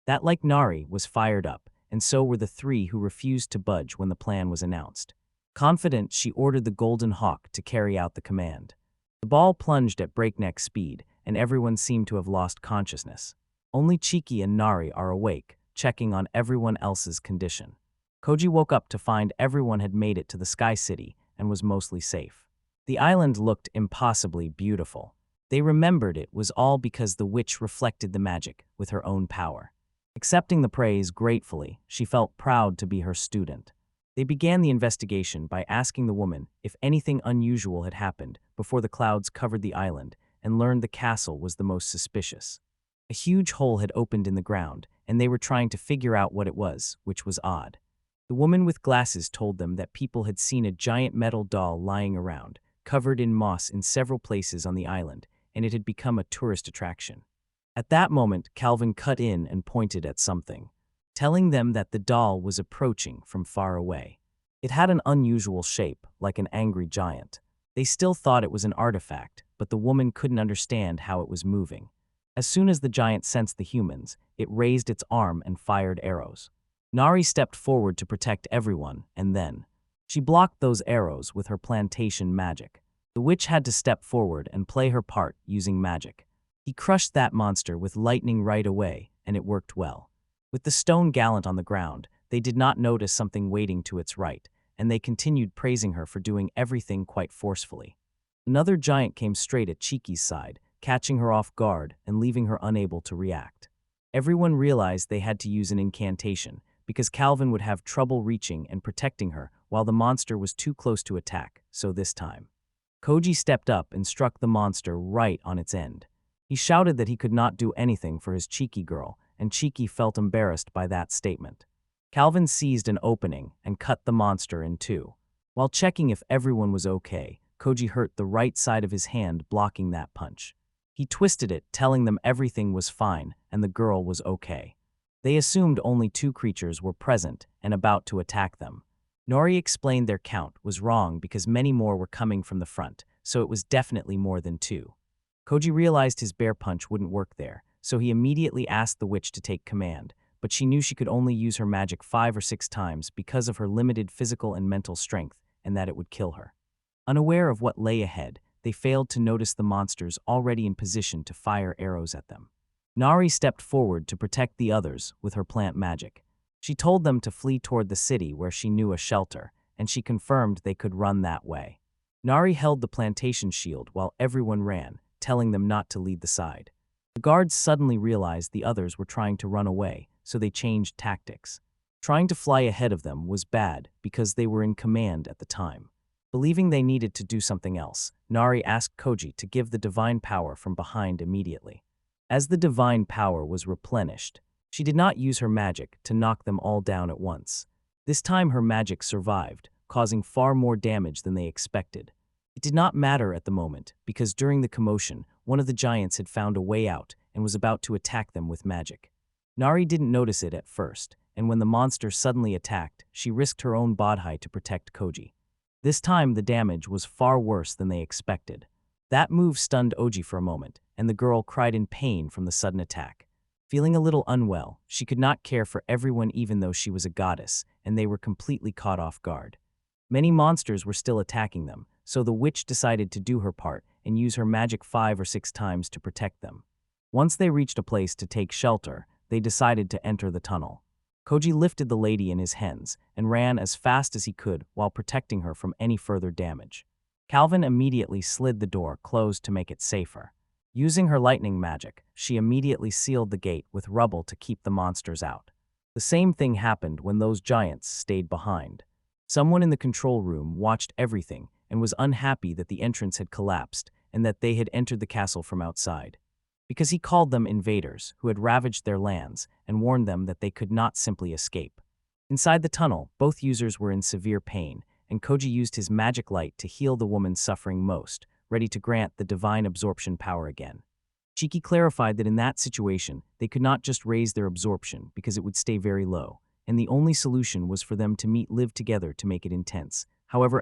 That, like Nari, was fired up, and so were the three who refused to budge when the plan was announced. Confident, she ordered the Golden Hawk to carry out the command. The ball plunged at breakneck speed, and everyone seemed to have lost consciousness. Only Chiki and Nari are awake, checking on everyone else's condition. Koji woke up to find everyone had made it to the Sky City and was mostly safe. The island looked impossibly beautiful. They remembered it was all because the witch reflected the magic with her own power. Accepting the praise gratefully, she felt proud to be her student. They began the investigation by asking the woman if anything unusual had happened before the clouds covered the island, and learned the castle was the most suspicious. A huge hole had opened in the ground, and they were trying to figure out what it was, which was odd. The woman with glasses told them that people had seen a giant metal doll lying around, covered in moss in several places on the island, and it had become a tourist attraction. At that moment, Calvin cut in and pointed at something, telling them that the doll was approaching from far away. It had an unusual shape, like an angry giant. They still thought it was an artifact, but the woman couldn't understand how it was moving. As soon as the giant sensed the humans, it raised its arm and fired arrows. Nari stepped forward to protect everyone, and then she blocked those arrows with her plantation magic. The witch had to step forward and play her part using magic. He crushed that monster with lightning right away, and it worked well. With the stone gallant on the ground, they did not notice something waiting to its right, and they continued praising her for doing everything quite forcefully. Another giant came straight at Chiki's side, catching her off guard and leaving her unable to react. Everyone realized they had to use an incantation, because Calvin would have trouble reaching and protecting her while the monster was too close to attack, so this time Koji stepped up and struck the monster right on its end. He shouted that he could not do anything for his Chiki girl, and Chiki felt embarrassed by that statement. Calvin seized an opening and cut the monster in two. While checking if everyone was okay, Koji hurt the right side of his hand blocking that punch. He twisted it, telling them everything was fine and the girl was okay. They assumed only two creatures were present and about to attack them. Nori explained their count was wrong because many more were coming from the front, so it was definitely more than two. Koji realized his bear punch wouldn't work there, so he immediately asked the witch to take command, but she knew she could only use her magic 5 or 6 times because of her limited physical and mental strength, and that it would kill her. Unaware of what lay ahead, they failed to notice the monsters already in position to fire arrows at them. Nari stepped forward to protect the others with her plant magic. She told them to flee toward the city where she knew a shelter, and she confirmed they could run that way. Nari held the plantation shield while everyone ran, telling them not to lead the side. The guards suddenly realized the others were trying to run away, so they changed tactics. Trying to fly ahead of them was bad because they were in command at the time. Believing they needed to do something else, Nari asked Koji to give the divine power from behind immediately. As the divine power was replenished, she did not use her magic to knock them all down at once. This time her magic survived, causing far more damage than they expected. It did not matter at the moment, because during the commotion, one of the giants had found a way out and was about to attack them with magic. Nari didn't notice it at first, and when the monster suddenly attacked, she risked her own bodhi to protect Koji. This time the damage was far worse than they expected. That move stunned Oji for a moment, and the girl cried in pain from the sudden attack. Feeling a little unwell, she could not care for everyone even though she was a goddess, and they were completely caught off guard. Many monsters were still attacking them, so the witch decided to do her part and use her magic 5 or 6 times to protect them. Once they reached a place to take shelter, they decided to enter the tunnel. Koji lifted the lady in his hands and ran as fast as he could while protecting her from any further damage. Calvin immediately slid the door closed to make it safer. Using her lightning magic, she immediately sealed the gate with rubble to keep the monsters out. The same thing happened when those giants stayed behind. Someone in the control room watched everything and was unhappy that the entrance had collapsed and that they had entered the castle from outside. Because he called them invaders who had ravaged their lands and warned them that they could not simply escape. Inside the tunnel, both users were in severe pain, and Koji used his magic light to heal the woman suffering most, ready to grant the divine absorption power again. Chiki clarified that in that situation, they could not just raise their absorption because it would stay very low, and the only solution was for them to live together to make it intense. However,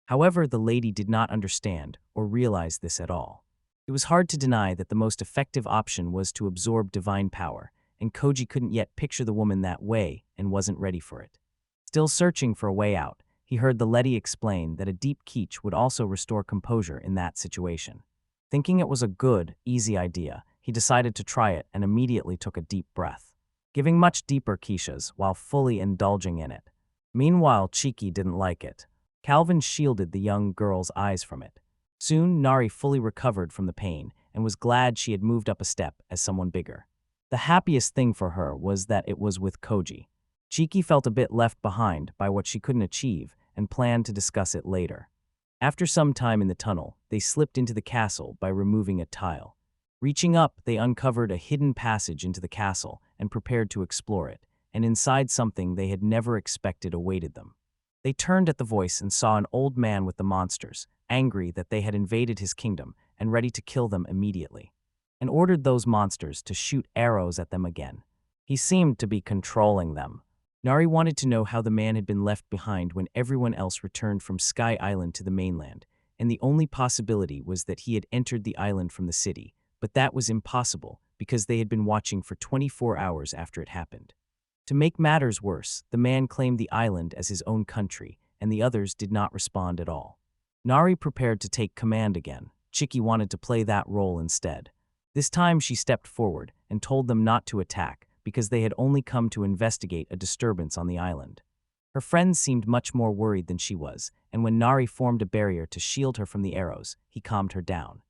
However, the lady did not understand or realize this at all. It was hard to deny that the most effective option was to absorb divine power, and Koji couldn't yet picture the woman that way and wasn't ready for it. Still searching for a way out, he heard the lady explain that a deep quiche would also restore composure in that situation. Thinking it was a good, easy idea, he decided to try it and immediately took a deep breath, giving much deeper quiches while fully indulging in it. Meanwhile, Chiki didn't like it. Calvin shielded the young girl's eyes from it. Soon, Nari fully recovered from the pain and was glad she had moved up a step as someone bigger. The happiest thing for her was that it was with Koji. Chiki felt a bit left behind by what she couldn't achieve and planned to discuss it later. After some time in the tunnel, they slipped into the castle by removing a tile. Reaching up, they uncovered a hidden passage into the castle and prepared to explore it, and inside something they had never expected awaited them. They turned at the voice and saw an old man with the monsters, angry that they had invaded his kingdom and ready to kill them immediately, and ordered those monsters to shoot arrows at them again. He seemed to be controlling them. Nari wanted to know how the man had been left behind when everyone else returned from Sky Island to the mainland, and the only possibility was that he had entered the island from the city, but that was impossible because they had been watching for 24 hours after it happened. To make matters worse, the man claimed the island as his own country, and the others did not respond at all. Nari prepared to take command again. Chiki wanted to play that role instead. This time she stepped forward and told them not to attack because they had only come to investigate a disturbance on the island. Her friends seemed much more worried than she was, and when Nari formed a barrier to shield her from the arrows, he calmed her down.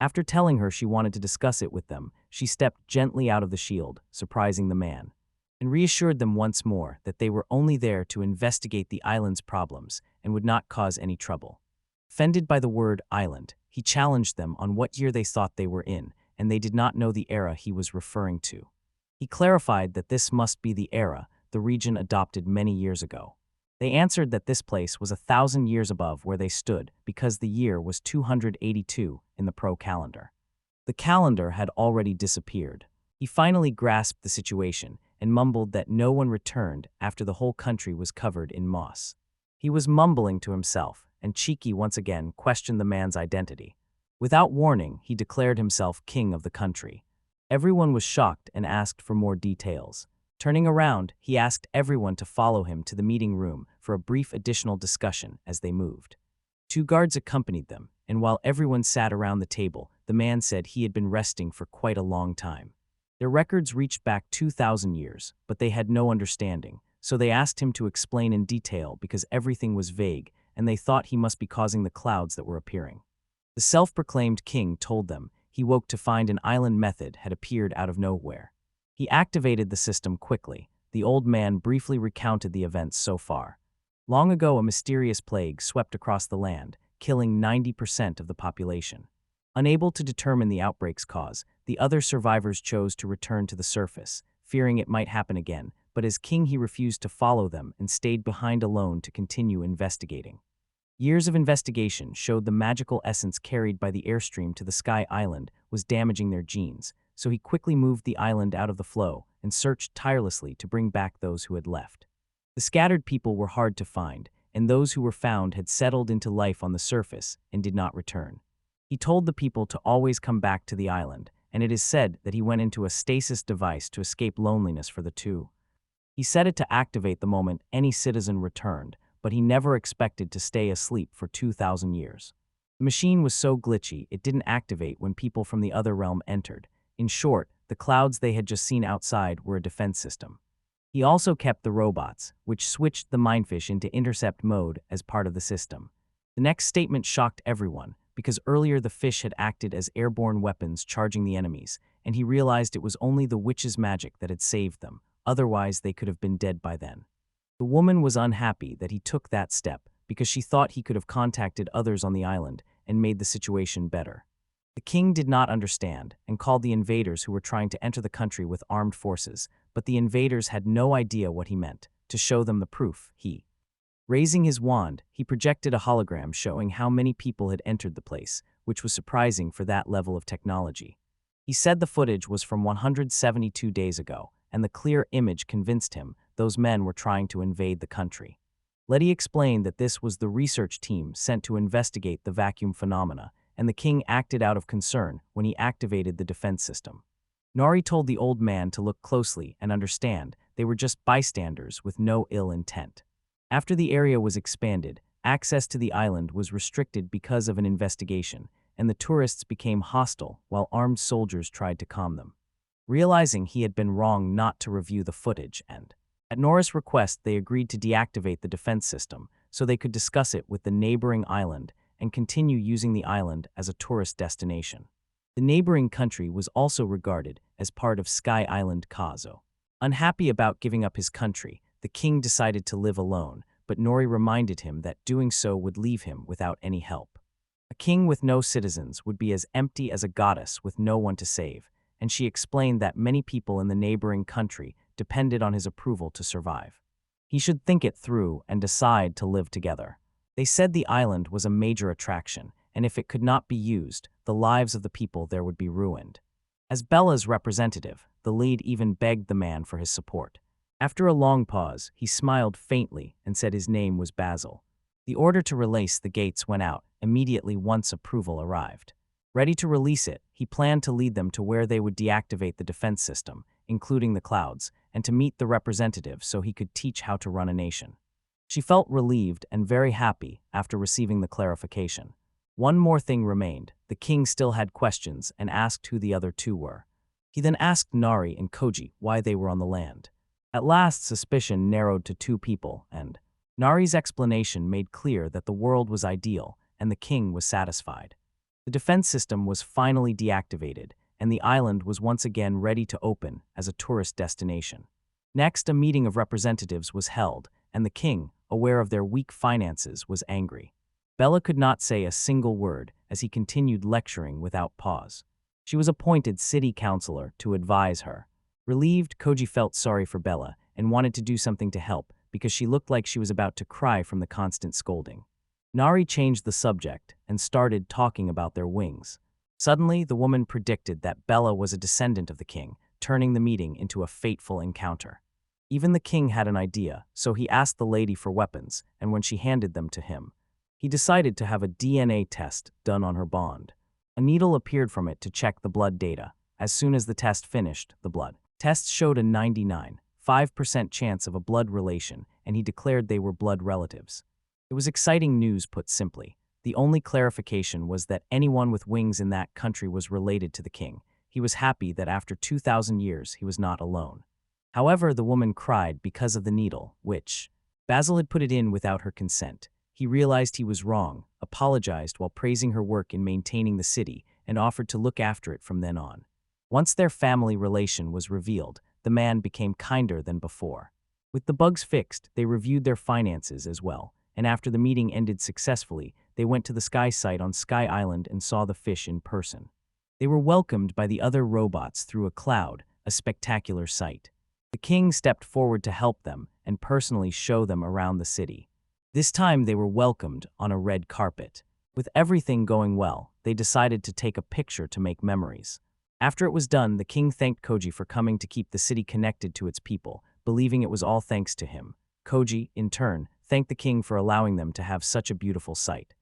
After telling her she wanted to discuss it with them, she stepped gently out of the shield, surprising the man, and reassured them once more that they were only there to investigate the island's problems and would not cause any trouble. Offended by the word island, he challenged them on what year they thought they were in, and they did not know the era he was referring to. He clarified that this must be the era the region adopted many years ago. They answered that this place was 1,000 years above where they stood because the year was 282 in the pro calendar. The calendar had already disappeared. He finally grasped the situation and mumbled that no one returned after the whole country was covered in moss. He was mumbling to himself, and Chiki once again questioned the man's identity. Without warning, he declared himself king of the country. Everyone was shocked and asked for more details. Turning around, he asked everyone to follow him to the meeting room for a brief additional discussion as they moved. 2 guards accompanied them, and while everyone sat around the table, the man said he had been resting for quite a long time. Their records reached back 2,000 years, but they had no understanding, so they asked him to explain in detail because everything was vague and they thought he must be causing the clouds that were appearing. The self-proclaimed king told them he woke to find an island method had appeared out of nowhere. He activated the system quickly. The old man briefly recounted the events so far. Long ago, a mysterious plague swept across the land, killing 90% of the population. Unable to determine the outbreak's cause, the other survivors chose to return to the surface, fearing it might happen again, but as king he refused to follow them and stayed behind alone to continue investigating. Years of investigation showed the magical essence carried by the airstream to the Sky Island was damaging their genes, so he quickly moved the island out of the flow and searched tirelessly to bring back those who had left. The scattered people were hard to find, and those who were found had settled into life on the surface and did not return. He told the people to always come back to the island, and it is said that he went into a stasis device to escape loneliness for the two. He set it to activate the moment any citizen returned, but he never expected to stay asleep for 2,000 years. The machine was so glitchy it didn't activate when people from the other realm entered. In short, the clouds they had just seen outside were a defense system. He also kept the robots, which switched the mindfish into intercept mode as part of the system. The next statement shocked everyone, because earlier the fish had acted as airborne weapons charging the enemies, and he realized it was only the witch's magic that had saved them, otherwise they could have been dead by then. The woman was unhappy that he took that step because she thought he could have contacted others on the island and made the situation better. The king did not understand and called the invaders who were trying to enter the country with armed forces, but the invaders had no idea what he meant. To show them the proof, raising his wand, he projected a hologram showing how many people had entered the place, which was surprising for that level of technology. He said the footage was from 172 days ago, and the clear image convinced him those men were trying to invade the country. Letty explained that this was the research team sent to investigate the vacuum phenomena, and the king acted out of concern when he activated the defense system. Nari told the old man to look closely and understand they were just bystanders with no ill intent. After the area was expanded, access to the island was restricted because of an investigation, and the tourists became hostile while armed soldiers tried to calm them. Realizing he had been wrong not to review the footage and, at Nora's request, they agreed to deactivate the defense system so they could discuss it with the neighboring island and continue using the island as a tourist destination. The neighboring country was also regarded as part of Sky Island Kazo. Unhappy about giving up his country, the king decided to live alone, but Nori reminded him that doing so would leave him without any help. A king with no citizens would be as empty as a goddess with no one to save, and she explained that many people in the neighboring country depended on his approval to survive. He should think it through and decide to live together. They said the island was a major attraction, and if it could not be used, the lives of the people there would be ruined. As Bella's representative, the lead even begged the man for his support. After a long pause, he smiled faintly and said his name was Basil. The order to release the gates went out immediately once approval arrived. Ready to release it, he planned to lead them to where they would deactivate the defense system, including the clouds, and to meet the representative so he could teach how to run a nation. She felt relieved and very happy after receiving the clarification. One more thing remained. The king still had questions and asked who the other two were. He then asked Nari and Koji why they were on the land. At last, suspicion narrowed to two people, and Nari's explanation made clear that the world was ideal and the king was satisfied. The defense system was finally deactivated, and the island was once again ready to open as a tourist destination. Next, a meeting of representatives was held, and the king, aware of their weak finances, was angry. Bella could not say a single word as he continued lecturing without pause. She was appointed city councilor to advise her. Relieved, Koji felt sorry for Bella and wanted to do something to help because she looked like she was about to cry from the constant scolding. Nari changed the subject and started talking about their wings. Suddenly, the woman predicted that Bella was a descendant of the king, turning the meeting into a fateful encounter. Even the king had an idea, so he asked the lady for weapons, and when she handed them to him, he decided to have a DNA test done on her bond. A needle appeared from it to check the blood data. As soon as the test finished, the blood test showed a 99.5% chance of a blood relation, and he declared they were blood relatives. It was exciting news, put simply. The only clarification was that anyone with wings in that country was related to the king. He was happy that after 2,000 years he was not alone. However, the woman cried because of the needle, which Basil had put it in without her consent. He realized he was wrong, apologized while praising her work in maintaining the city, and offered to look after it from then on. Once their family relation was revealed, the man became kinder than before. With the bugs fixed, they reviewed their finances as well, and after the meeting ended successfully, they went to the sky site on Sky Island and saw the fish in person. They were welcomed by the other robots through a cloud, a spectacular sight. The king stepped forward to help them and personally show them around the city. This time they were welcomed on a red carpet. With everything going well, they decided to take a picture to make memories. After it was done, the king thanked Koji for coming to keep the city connected to its people, believing it was all thanks to him. Koji, in turn, thanked the king for allowing them to have such a beautiful sight.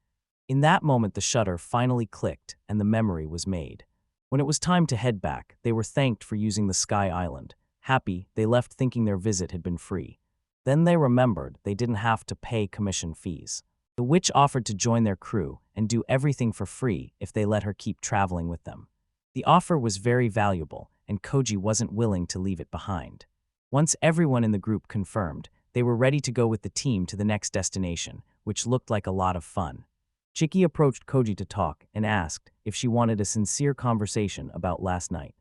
In that moment, the shutter finally clicked and the memory was made. When it was time to head back, they were thanked for using the Sky Island. Happy, they left thinking their visit had been free. Then they remembered they didn't have to pay commission fees. The witch offered to join their crew and do everything for free if they let her keep traveling with them. The offer was very valuable, and Koji wasn't willing to leave it behind. Once everyone in the group confirmed, they were ready to go with the team to the next destination, which looked like a lot of fun. Chiki approached Koji to talk and asked if she wanted a sincere conversation about last night.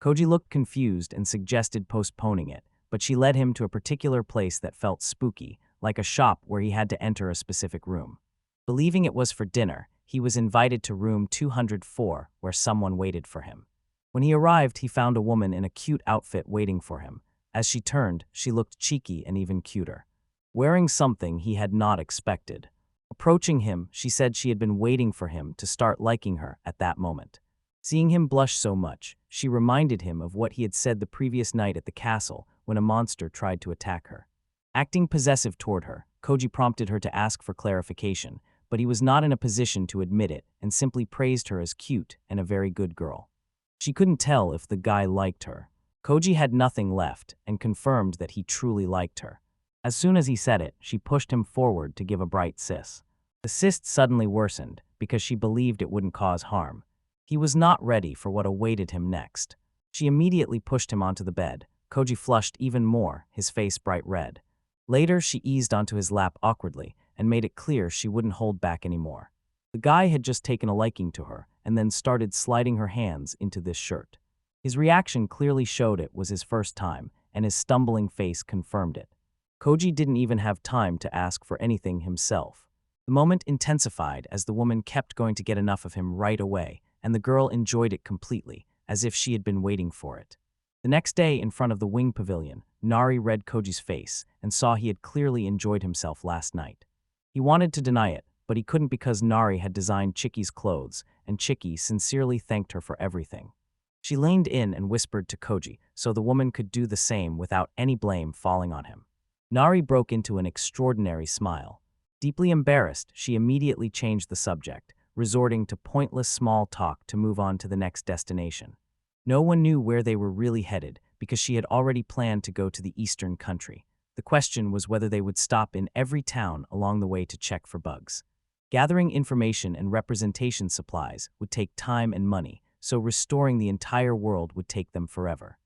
Koji looked confused and suggested postponing it, but she led him to a particular place that felt spooky, like a shop where he had to enter a specific room. Believing it was for dinner, he was invited to room 204, where someone waited for him. When he arrived, he found a woman in a cute outfit waiting for him. As she turned, she looked cheeky and even cuter, wearing something he had not expected. Approaching him, she said she had been waiting for him to start liking her at that moment. Seeing him blush so much, she reminded him of what he had said the previous night at the castle when a monster tried to attack her. Acting possessive toward her, Koji prompted her to ask for clarification, but he was not in a position to admit it and simply praised her as cute and a very good girl. She couldn't tell if the guy liked her. Koji had nothing left and confirmed that he truly liked her. As soon as he said it, she pushed him forward to give a bright kiss. The cyst suddenly worsened because she believed it wouldn't cause harm. He was not ready for what awaited him next. She immediately pushed him onto the bed. Koji flushed even more, his face bright red. Later, she eased onto his lap awkwardly and made it clear she wouldn't hold back anymore. The guy had just taken a liking to her and then started sliding her hands into this shirt. His reaction clearly showed it was his first time, and his stumbling face confirmed it. Koji didn't even have time to ask for anything himself. The moment intensified as the woman kept going to get enough of him right away, and the girl enjoyed it completely, as if she had been waiting for it. The next day, in front of the wing pavilion, Nari read Koji's face and saw he had clearly enjoyed himself last night. He wanted to deny it, but he couldn't because Nari had designed Chiki's clothes, and Chiki sincerely thanked her for everything. She leaned in and whispered to Koji so the woman could do the same without any blame falling on him. Nari broke into an extraordinary smile. Deeply embarrassed, she immediately changed the subject, resorting to pointless small talk to move on to the next destination. No one knew where they were really headed because she had already planned to go to the eastern country. The question was whether they would stop in every town along the way to check for bugs. Gathering information and representation supplies would take time and money, so restoring the entire world would take them forever.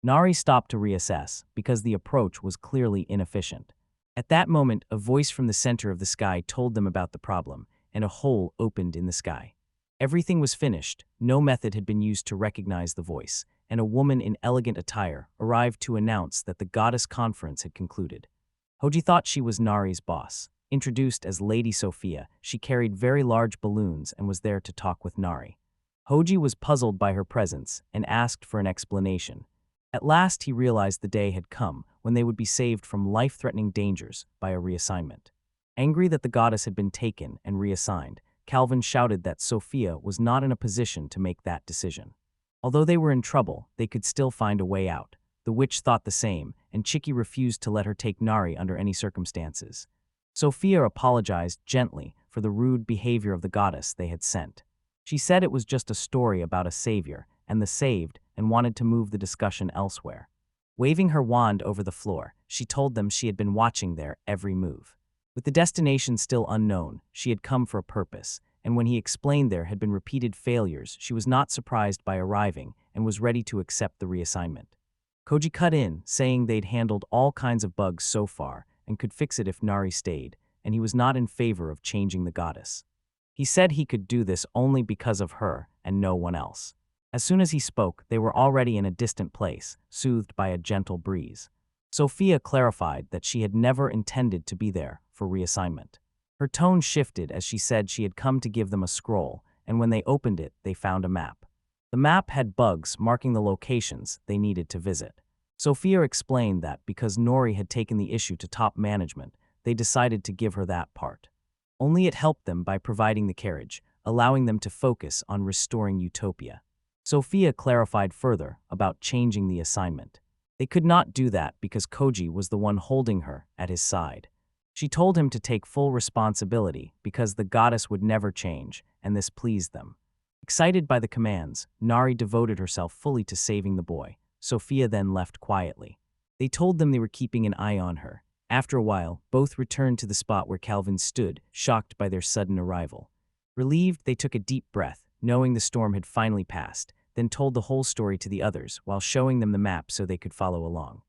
Nari stopped to reassess because the approach was clearly inefficient. At that moment, a voice from the center of the sky told them about the problem, and a hole opened in the sky. Everything was finished, no method had been used to recognize the voice, and a woman in elegant attire arrived to announce that the goddess conference had concluded. Hoji thought she was Nari's boss. Introduced as Lady Sophia, she carried very large balloons and was there to talk with Nari. Hoji was puzzled by her presence and asked for an explanation. At last he realized the day had come when they would be saved from life-threatening dangers by a reassignment. Angry that the goddess had been taken and reassigned, Calvin shouted that Sophia was not in a position to make that decision. Although they were in trouble, they could still find a way out. The witch thought the same, and Chiki refused to let her take Nari under any circumstances. Sophia apologized gently for the rude behavior of the goddess they had sent. She said it was just a story about a savior and the saved and wanted to move the discussion elsewhere. Waving her wand over the floor, she told them she had been watching their every move. With the destination still unknown, she had come for a purpose, and when he explained there had been repeated failures, she was not surprised by arriving and was ready to accept the reassignment. Koji cut in, saying they'd handled all kinds of bugs so far and could fix it if Nari stayed, and he was not in favor of changing the goddess. He said he could do this only because of her and no one else. As soon as he spoke, they were already in a distant place, soothed by a gentle breeze. Sophia clarified that she had never intended to be there for reassignment. Her tone shifted as she said she had come to give them a scroll, and when they opened it, they found a map. The map had bugs marking the locations they needed to visit. Sophia explained that because Nori had taken the issue to top management, they decided to give her that part. Only it helped them by providing the carriage, allowing them to focus on restoring Utopia. Sophia clarified further about changing the assignment. They could not do that because Koji was the one holding her at his side. She told him to take full responsibility because the goddess would never change, and this pleased them. Excited by the commands, Nari devoted herself fully to saving the boy. Sophia then left quietly. They told them they were keeping an eye on her. After a while, both returned to the spot where Calvin stood, shocked by their sudden arrival. Relieved, they took a deep breath, knowing the storm had finally passed, then told the whole story to the others while showing them the map so they could follow along.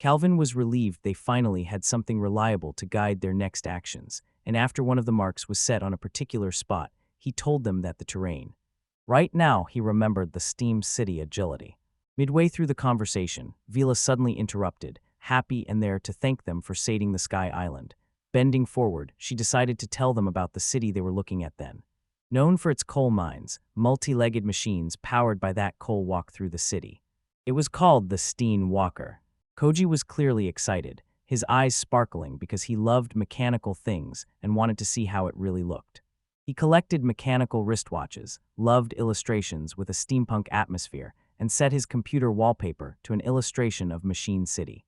Calvin was relieved they finally had something reliable to guide their next actions, and after one of the marks was set on a particular spot, he told them that the terrain. Right now, he remembered the steam city agility. Midway through the conversation, Vila suddenly interrupted, happy and there to thank them for saving the Sky Island. Bending forward, she decided to tell them about the city they were looking at then. Known for its coal mines, multi-legged machines powered by that coal walk through the city. It was called the Steen Walker. Koji was clearly excited, his eyes sparkling because he loved mechanical things and wanted to see how it really looked. He collected mechanical wristwatches, loved illustrations with a steampunk atmosphere, and set his computer wallpaper to an illustration of Machine City.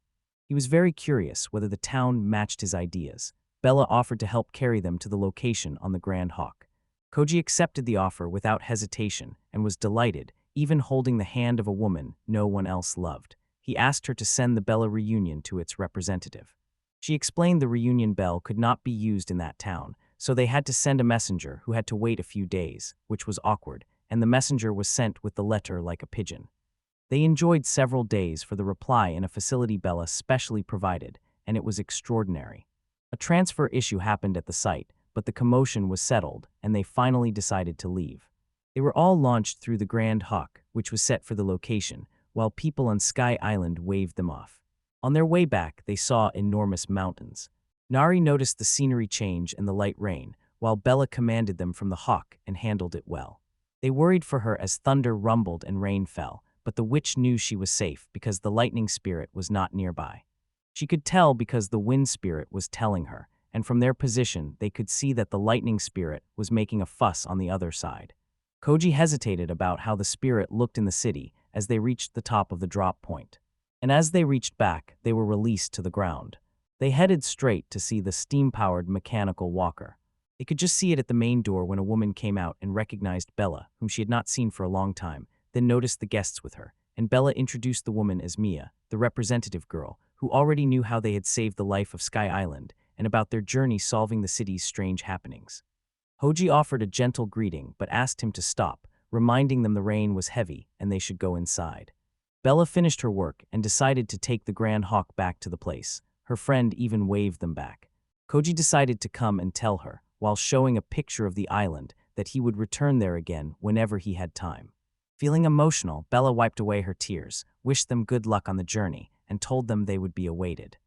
He was very curious whether the town matched his ideas. Bella offered to help carry them to the location on the Grand Hawk. Koji accepted the offer without hesitation and was delighted, even holding the hand of a woman no one else loved. He asked her to send the Bella reunion to its representative. She explained the reunion bell could not be used in that town, so they had to send a messenger who had to wait a few days, which was awkward, and the messenger was sent with the letter like a pigeon. They enjoyed several days for the reply in a facility Bella specially provided, and it was extraordinary. A transfer issue happened at the site, but the commotion was settled, and they finally decided to leave. They were all launched through the Grand Hawk, which was set for the location, while people on Sky Island waved them off. On their way back, they saw enormous mountains. Nari noticed the scenery change and the light rain, while Bella commanded them from the Hawk and handled it well. They worried for her as thunder rumbled and rain fell, but the witch knew she was safe because the lightning spirit was not nearby. She could tell because the wind spirit was telling her, and from their position they could see that the lightning spirit was making a fuss on the other side. Koji hesitated about how the spirit looked in the city as they reached the top of the drop point. And as they reached back, they were released to the ground. They headed straight to see the steam-powered mechanical walker. They could just see it at the main door when a woman came out and recognized Bella, whom she had not seen for a long time, then noticed the guests with her, and Bella introduced the woman as Mia, the representative girl, who already knew how they had saved the life of Sky Island and about their journey solving the city's strange happenings. Hoji offered a gentle greeting but asked him to stop, reminding them the rain was heavy and they should go inside. Bella finished her work and decided to take the Grand Hawk back to the place. Her friend even waved them back. Koji decided to come and tell her, while showing a picture of the island, that he would return there again whenever he had time. Feeling emotional, Bella wiped away her tears, wished them good luck on the journey, and told them they would be awaited.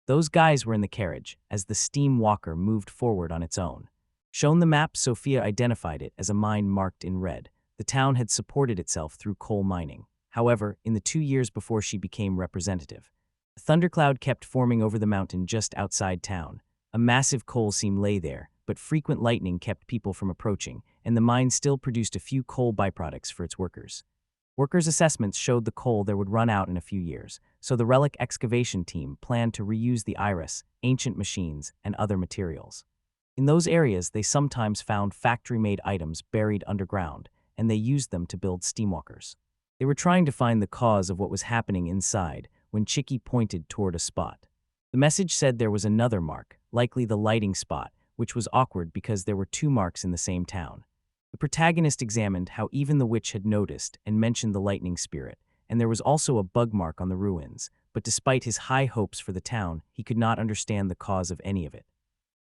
Those guys were in the carriage as the steam walker moved forward on its own. Shown the map, Sophia identified it as a mine marked in red. The town had supported itself through coal mining. However, in the 2 years before she became representative, a thundercloud kept forming over the mountain just outside town. A massive coal seam lay there, but frequent lightning kept people from approaching, and the mine still produced a few coal byproducts for its workers. Workers' assessments showed the coal there would run out in a few years, so the relic excavation team planned to reuse the iris, ancient machines, and other materials. In those areas, they sometimes found factory-made items buried underground, and they used them to build steamwalkers. They were trying to find the cause of what was happening inside when Chicky pointed toward a spot. The message said there was another mark, likely the lighting spot, which was awkward because there were 2 marks in the same town. The protagonist examined how even the witch had noticed and mentioned the lightning spirit, and there was also a bug mark on the ruins, but despite his high hopes for the town, he could not understand the cause of any of it.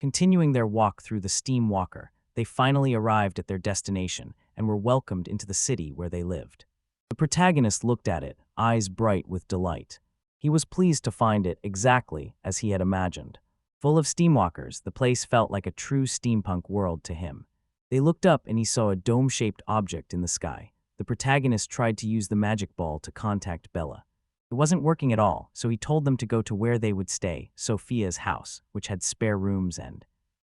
Continuing their walk through the steam walker, they finally arrived at their destination and were welcomed into the city where they lived. The protagonist looked at it, eyes bright with delight. He was pleased to find it exactly as he had imagined. Full of steamwalkers, the place felt like a true steampunk world to him. They looked up and he saw a dome-shaped object in the sky. The protagonist tried to use the magic ball to contact Bella. It wasn't working at all, so he told them to go to where they would stay, Sophia's house, which had spare rooms and...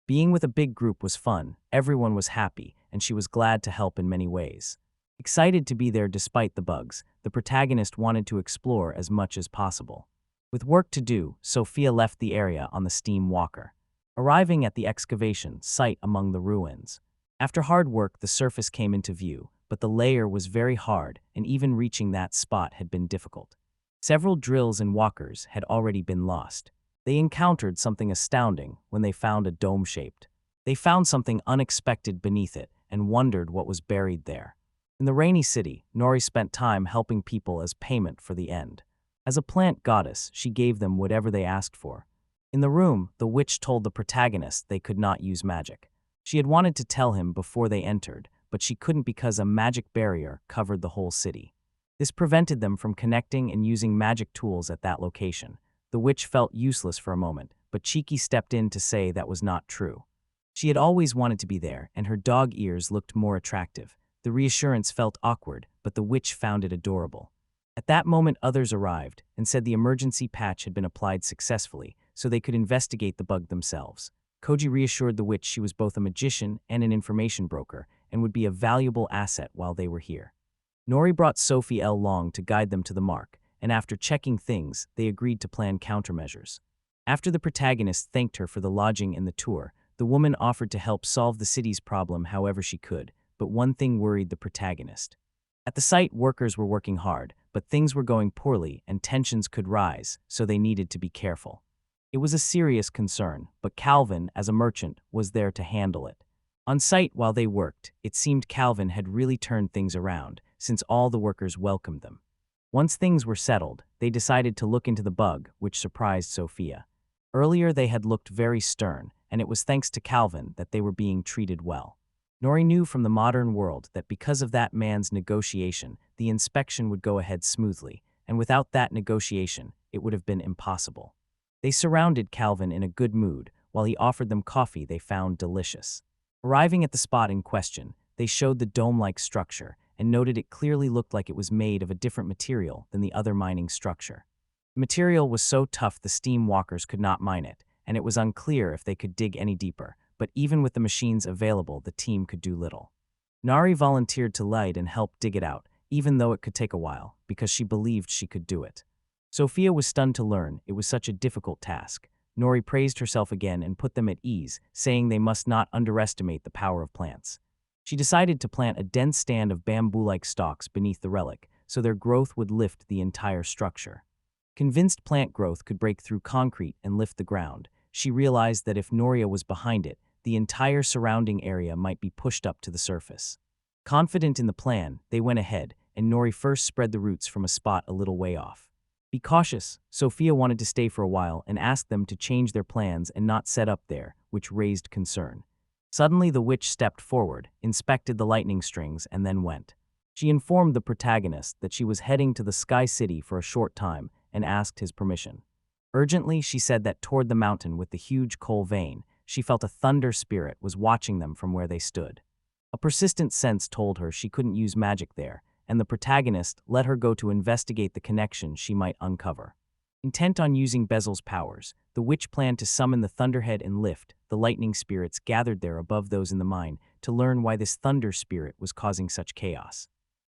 Being with a big group was fun, everyone was happy, and she was glad to help in many ways. Excited to be there despite the bugs, the protagonist wanted to explore as much as possible. With work to do, Sophia left the area on the steam walker, arriving at the excavation site among the ruins. After hard work, the surface came into view, but the layer was very hard, and even reaching that spot had been difficult. Several drills and walkers had already been lost. They encountered something astounding when they found a dome-shaped. They found something unexpected beneath it and wondered what was buried there. In the rainy city, Nori spent time helping people as payment for the end. As a plant goddess, she gave them whatever they asked for. In the room, the witch told the protagonist they could not use magic. She had wanted to tell him before they entered, but she couldn't because a magic barrier covered the whole city. This prevented them from connecting and using magic tools at that location. The witch felt useless for a moment, but Cheeky stepped in to say that was not true. She had always wanted to be there, and her dog ears looked more attractive. The reassurance felt awkward, but the witch found it adorable. At that moment, others arrived and said the emergency patch had been applied successfully, so they could investigate the bug themselves. Koji reassured the witch she was both a magician and an information broker, and would be a valuable asset while they were here. Nori brought Sophie L. Long to guide them to the mark, and after checking things, they agreed to plan countermeasures. After the protagonist thanked her for the lodging and the tour, the woman offered to help solve the city's problem however she could, but one thing worried the protagonist. At the site, workers were working hard, but things were going poorly and tensions could rise, so they needed to be careful. It was a serious concern, but Calvin, as a merchant, was there to handle it. On site while they worked, it seemed Calvin had really turned things around, since all the workers welcomed them. Once things were settled, they decided to look into the bug, which surprised Sophia. Earlier they had looked very stern, and it was thanks to Calvin that they were being treated well. Nori knew from the modern world that because of that man's negotiation, the inspection would go ahead smoothly, and without that negotiation, it would have been impossible. They surrounded Calvin in a good mood, while he offered them coffee they found delicious. Arriving at the spot in question, they showed the dome-like structure and noted it clearly looked like it was made of a different material than the other mining structure. The material was so tough the steam walkers could not mine it, and it was unclear if they could dig any deeper, but even with the machines available, the team could do little. Nari volunteered to light and help dig it out, even though it could take a while, because she believed she could do it. Sophia was stunned to learn it was such a difficult task. Nori praised herself again and put them at ease, saying they must not underestimate the power of plants. She decided to plant a dense stand of bamboo-like stalks beneath the relic, so their growth would lift the entire structure. Convinced plant growth could break through concrete and lift the ground, she realized that if Noria was behind it, the entire surrounding area might be pushed up to the surface. Confident in the plan, they went ahead, and Nori first spread the roots from a spot a little way off. Be cautious, Sophia wanted to stay for a while and asked them to change their plans and not set up there, which raised concern. Suddenly the witch stepped forward, inspected the lightning strings, and then went. She informed the protagonist that she was heading to the Sky City for a short time and asked his permission. Urgently, she said that toward the mountain with the huge coal vein, she felt a thunder spirit was watching them from where they stood. A persistent sense told her she couldn't use magic there, and the protagonist let her go to investigate the connection she might uncover. Intent on using Bezel's powers, the witch planned to summon the thunderhead and lift the lightning spirits gathered there above those in the mine to learn why this thunder spirit was causing such chaos.